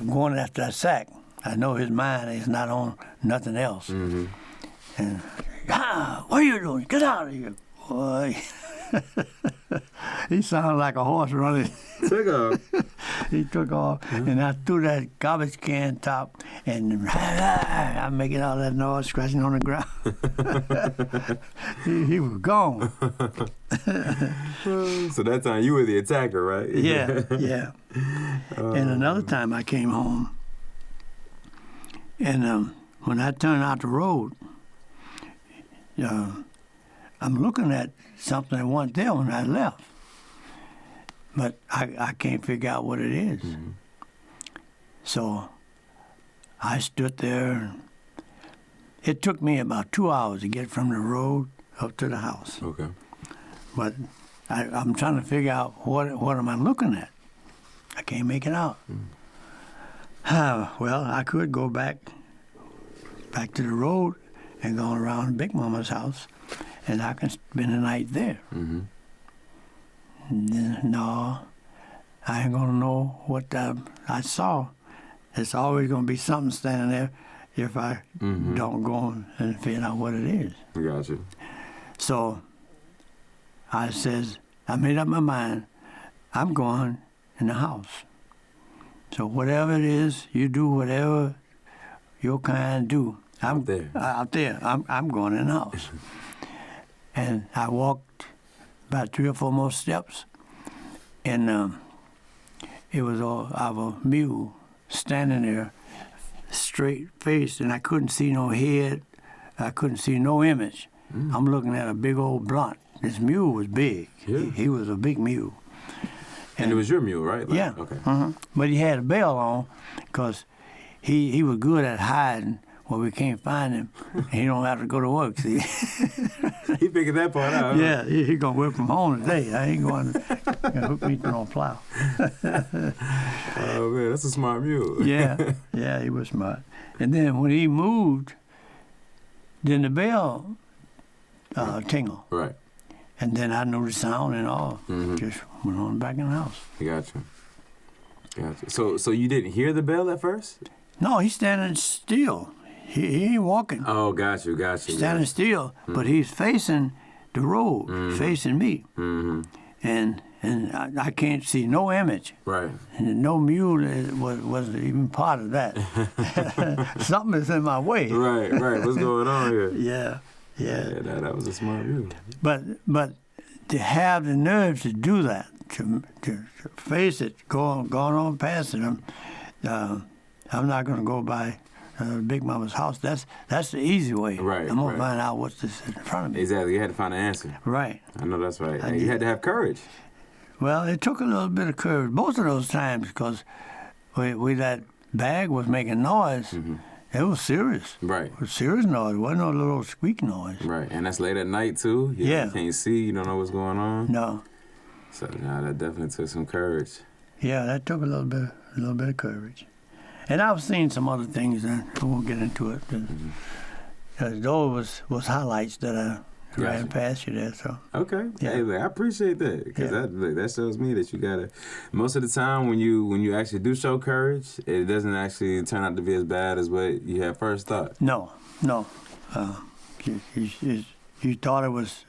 going after that sack, I know his mind is not on nothing else. And, what are you doing? Get out of here, boy. He sounded like a horse running. Took off. He took off, and I threw that garbage can top, and I'm making all that noise, scratching on the ground. he was gone. So that time you were the attacker, right? Yeah. And another time I came home, and when I turned out the road, I'm looking at something that wasn't there when I left. But I can't figure out what it is. So I stood there. It took me about 2 hours to get from the road up to the house. Okay. But I'm trying to figure out what am I looking at. I can't make it out. Well, I could go back to the road and go around Big Mama's house, and I can spend the night there. No, I ain't gonna know what I saw. It's always gonna be something standing there if I don't go and figure out what it is. Gotcha. So I made up my mind, I'm going in the house. So whatever it is, you do whatever your kind do. I'm out there. I'm going in the house. And I walked about 3 or 4 more steps, and it was our mule standing there, straight faced, and I couldn't see no head. I couldn't see no image. I'm looking at a big old blunt. This mule was big. Yeah. He was a big mule. And it was your mule, right? Yeah. Okay. But he had a bell on, because he was good at hiding when we can't find him. He don't have to go to work, see. He figured that part out. Yeah, he gonna work from home today. I ain't going to hook me to no plow. Oh man, that's a smart mule. Yeah, he was smart. And then when he moved, then the bell tingled. Right. And then I knew the sound and all. Just went on back in the house. Gotcha. So you didn't hear the bell at first? No, he's standing still. He ain't walking. Oh, got you. Standing still, but he's facing the road, facing me. Mm-hmm. And I can't see no image. Right. And no mule was even part of that. Something is in my way. Right. What's going on here? Yeah. That was a smart mule. But to have the nerve to do that, to face it, going on past it, I'm not going to go by Big Mama's house. That's the easy way. Right. I'm gonna find out what's this in front of me. Exactly. You had to find an answer. Right. I know that's right. And you had to have courage. Well, it took a little bit of courage both of those times because that bag was making noise. Mm-hmm. It was serious. Right. It was serious noise. It wasn't no little squeak noise. Right. And that's late at night too. Yeah. You can't see. You don't know what's going on. No. So that definitely took some courage. Yeah, that took a little bit of courage. And I've seen some other things, and I won't get into it. Those was highlights that I ran past you there. So okay, yeah. Hey, look, I appreciate that because that shows me that you gotta. Most of the time, when you actually do show courage, it doesn't actually turn out to be as bad as what you had first thought. No. You thought it was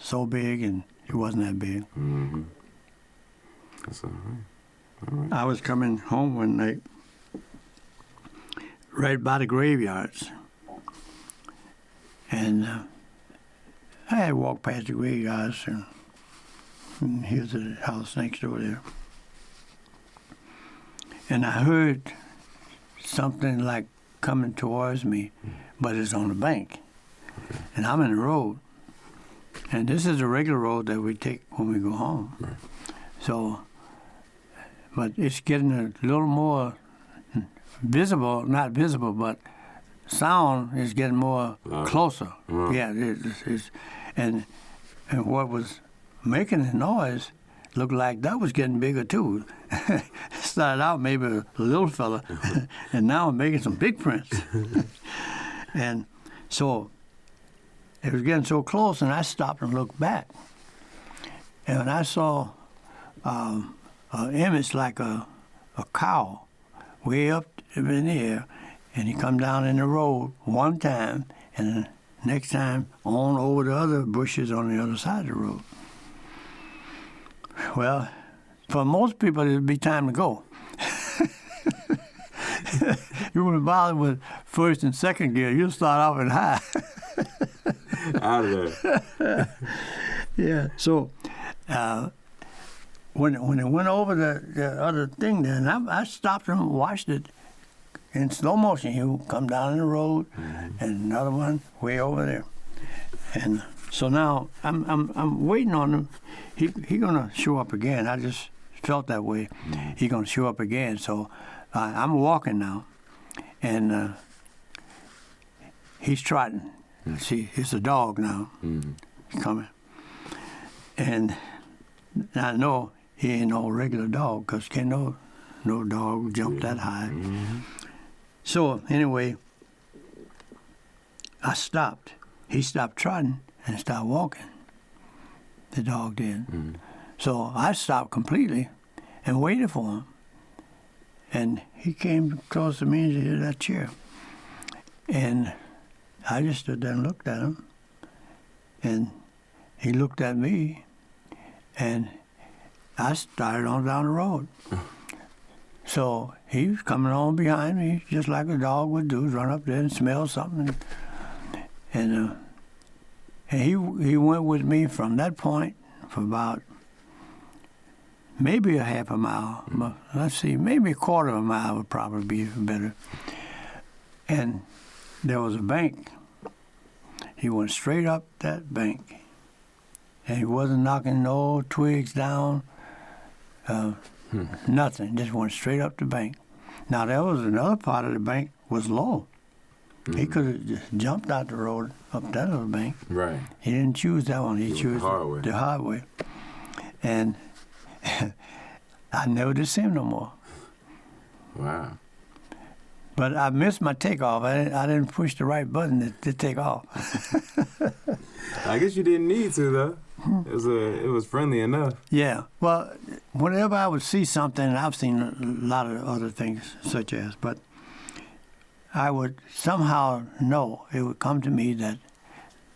so big, and it wasn't that big. Mm-hmm. That's all right. I was coming home one night, right by the graveyards, and I had walked past the graveyards, and here's the house next door there, and I heard something like coming towards me, but it's on the bank, and I'm in the road, and this is a regular road that we take when we go home. Right. So, but it's getting a little more visible, not visible, but sound is getting more closer. Mm-hmm. Yeah, it's and what was making the noise looked like that was getting bigger too. It started out maybe a little fella, and now I'm making some big prints. And so it was getting so close, and I stopped and looked back. And when I saw an image like a cow way up in the air, and he come down in the road one time, and the next time on over the other bushes on the other side of the road. Well, for most people, it'd be time to go. You wouldn't bother with first and second gear. You'll start off in high. Out of there. Yeah. So when it went over the other thing there, and I stopped and watched it in slow motion. He would come down the road, and another one way over there. And so now I'm waiting on him. He gonna show up again. I just felt that way. He gonna show up again. So I'm walking now, and he's trotting. See, it's a dog now. He's coming, and I know he ain't no regular dog because no dog jump that high. So anyway, I stopped. He stopped trotting and started walking. The dog did. So I stopped completely and waited for him. And he came close to me to that chair. And I just stood there and looked at him. And he looked at me. And I started on down the road. So he was coming on behind me, just like a dog would do, run up there and smell something. And he went with me from that point for about maybe a half a mile. Let's see, maybe a quarter of a mile would probably be better. And there was a bank. He went straight up that bank. And he wasn't knocking no twigs down, nothing. Just went straight up the bank. Now, there was another part of the bank was low. He could have just jumped out the road up that little bank. Right. He didn't choose that one. He chose the hard way. And I never did see him no more. Wow. But I missed my takeoff. I didn't push the right button to take off. I guess you didn't need to, though. It was friendly enough. Yeah. Well, whenever I would see something, I've seen a lot of other things such as, but I would somehow know, it would come to me that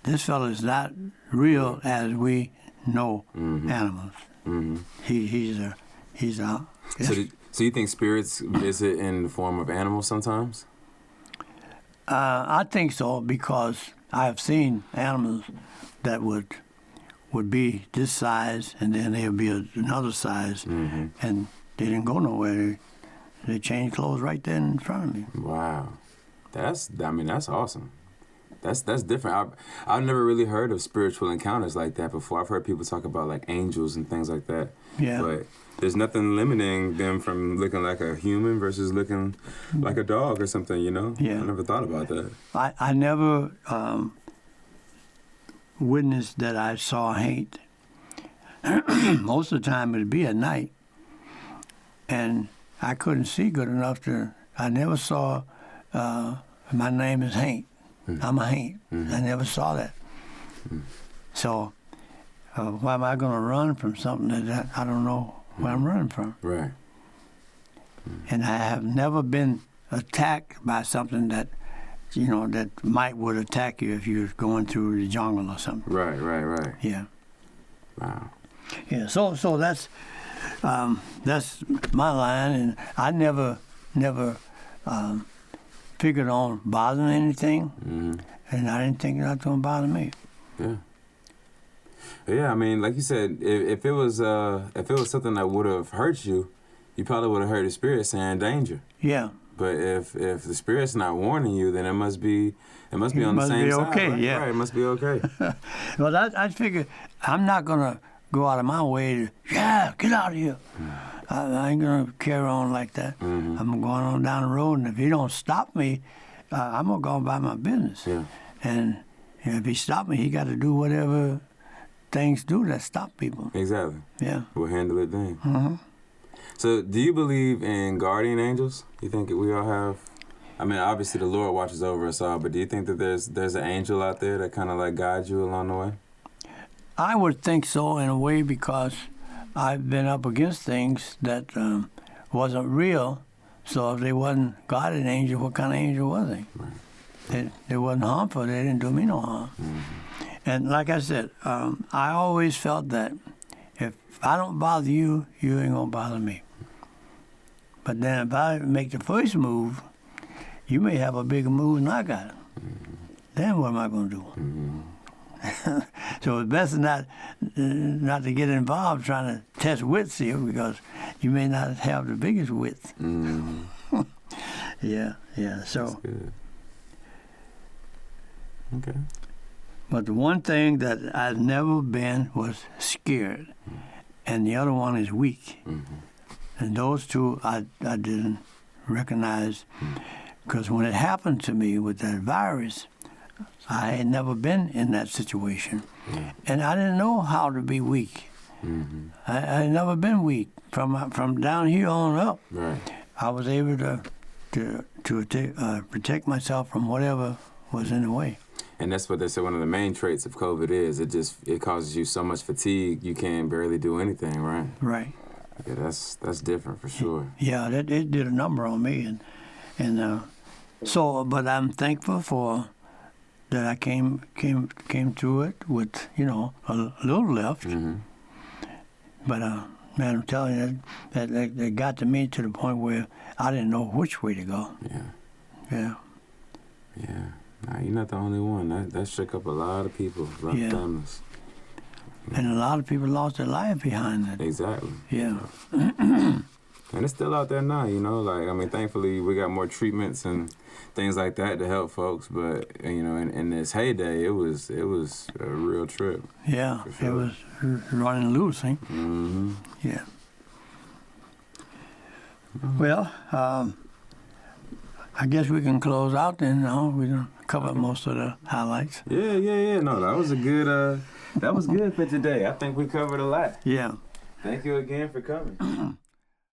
this fellow is not real as we know animals. Mm-hmm. He's a. So you think spirits visit in the form of animals sometimes? I think so, because I have seen animals that would be this size, and then they'll be another size, and they didn't go nowhere. They changed clothes right there in front of me. Wow, that's awesome. That's different. I've never really heard of spiritual encounters like that before. I've heard people talk about like angels and things like that. Yeah. But there's nothing limiting them from looking like a human versus looking like a dog or something, you know? Yeah. I never thought about that. I never witnessed that I saw hate. Most of the time it'd be at night. And I couldn't see good enough I never saw, my name is Hank. I'm a Hank. I never saw that. So why am I going to run from something that I don't know where I'm running from? Right. And I have never been attacked by something that, that would attack you if you're going through the jungle or something. Right. Yeah. Wow. Yeah. So that's my line, and I never figured on bothering anything, and I didn't think that was going to bother me. Yeah. Yeah, I mean, like you said, if it was something that would have hurt you, you probably would have heard the spirit saying danger. Yeah. But if the spirit's not warning you, then it must be on the same side. Okay, right? yeah. Right, it must be okay. Well, I figure I'm not gonna go out of my way to get out of here. I ain't gonna carry on like that. I'm going on down the road, and if he don't stop me, I'm gonna go on by my business. Yeah. And if he stop me, he got to do whatever things do that stop people. Exactly. Yeah. We'll handle it then. So, do you believe in guardian angels? You think we all have? I mean, obviously the Lord watches over us all, but do you think that there's an angel out there that kind of like guides you along the way? I would think so in a way, because I've been up against things that wasn't real. So if they wasn't guardian angel, what kind of angel was they? Right. They wasn't harmful. They didn't do me no harm. And like I said, I always felt that if I don't bother you, you ain't gonna bother me. But then if I make the first move, you may have a bigger move than I got. Then what am I gonna do? So it's best not to get involved trying to test wits here, because you may not have the biggest wits. Yeah. So. That's good. Okay. But the one thing that I've never been was scared, and the other one is weak. And those two I didn't recognize, because when it happened to me with that virus, I had never been in that situation, and I didn't know how to be weak. I had never been weak from down here on up. Right. I was able to protect myself from whatever was in the way. And that's what they say one of the main traits of COVID is. It causes you so much fatigue you can barely do anything, right? Right. Yeah, that's different for sure. Yeah, it did a number on me, and so. But I'm thankful for that I came through it with a little left. But man, I'm telling you that got to me to the point where I didn't know which way to go. Yeah. Nah, you're not the only one. That shook up a lot of people, a lot of families. And a lot of people lost their life behind that. Exactly. Yeah. And it's still out there now, Like, I mean, thankfully we got more treatments and things like that to help folks. But in this heyday, it was a real trip. Yeah, sure. It was running loose, eh? Yeah. Well, I guess we can close out then. No, we done covered most of the highlights. Yeah. No, that was a good. That was good for today. I think we covered a lot. Yeah. Thank you again for coming.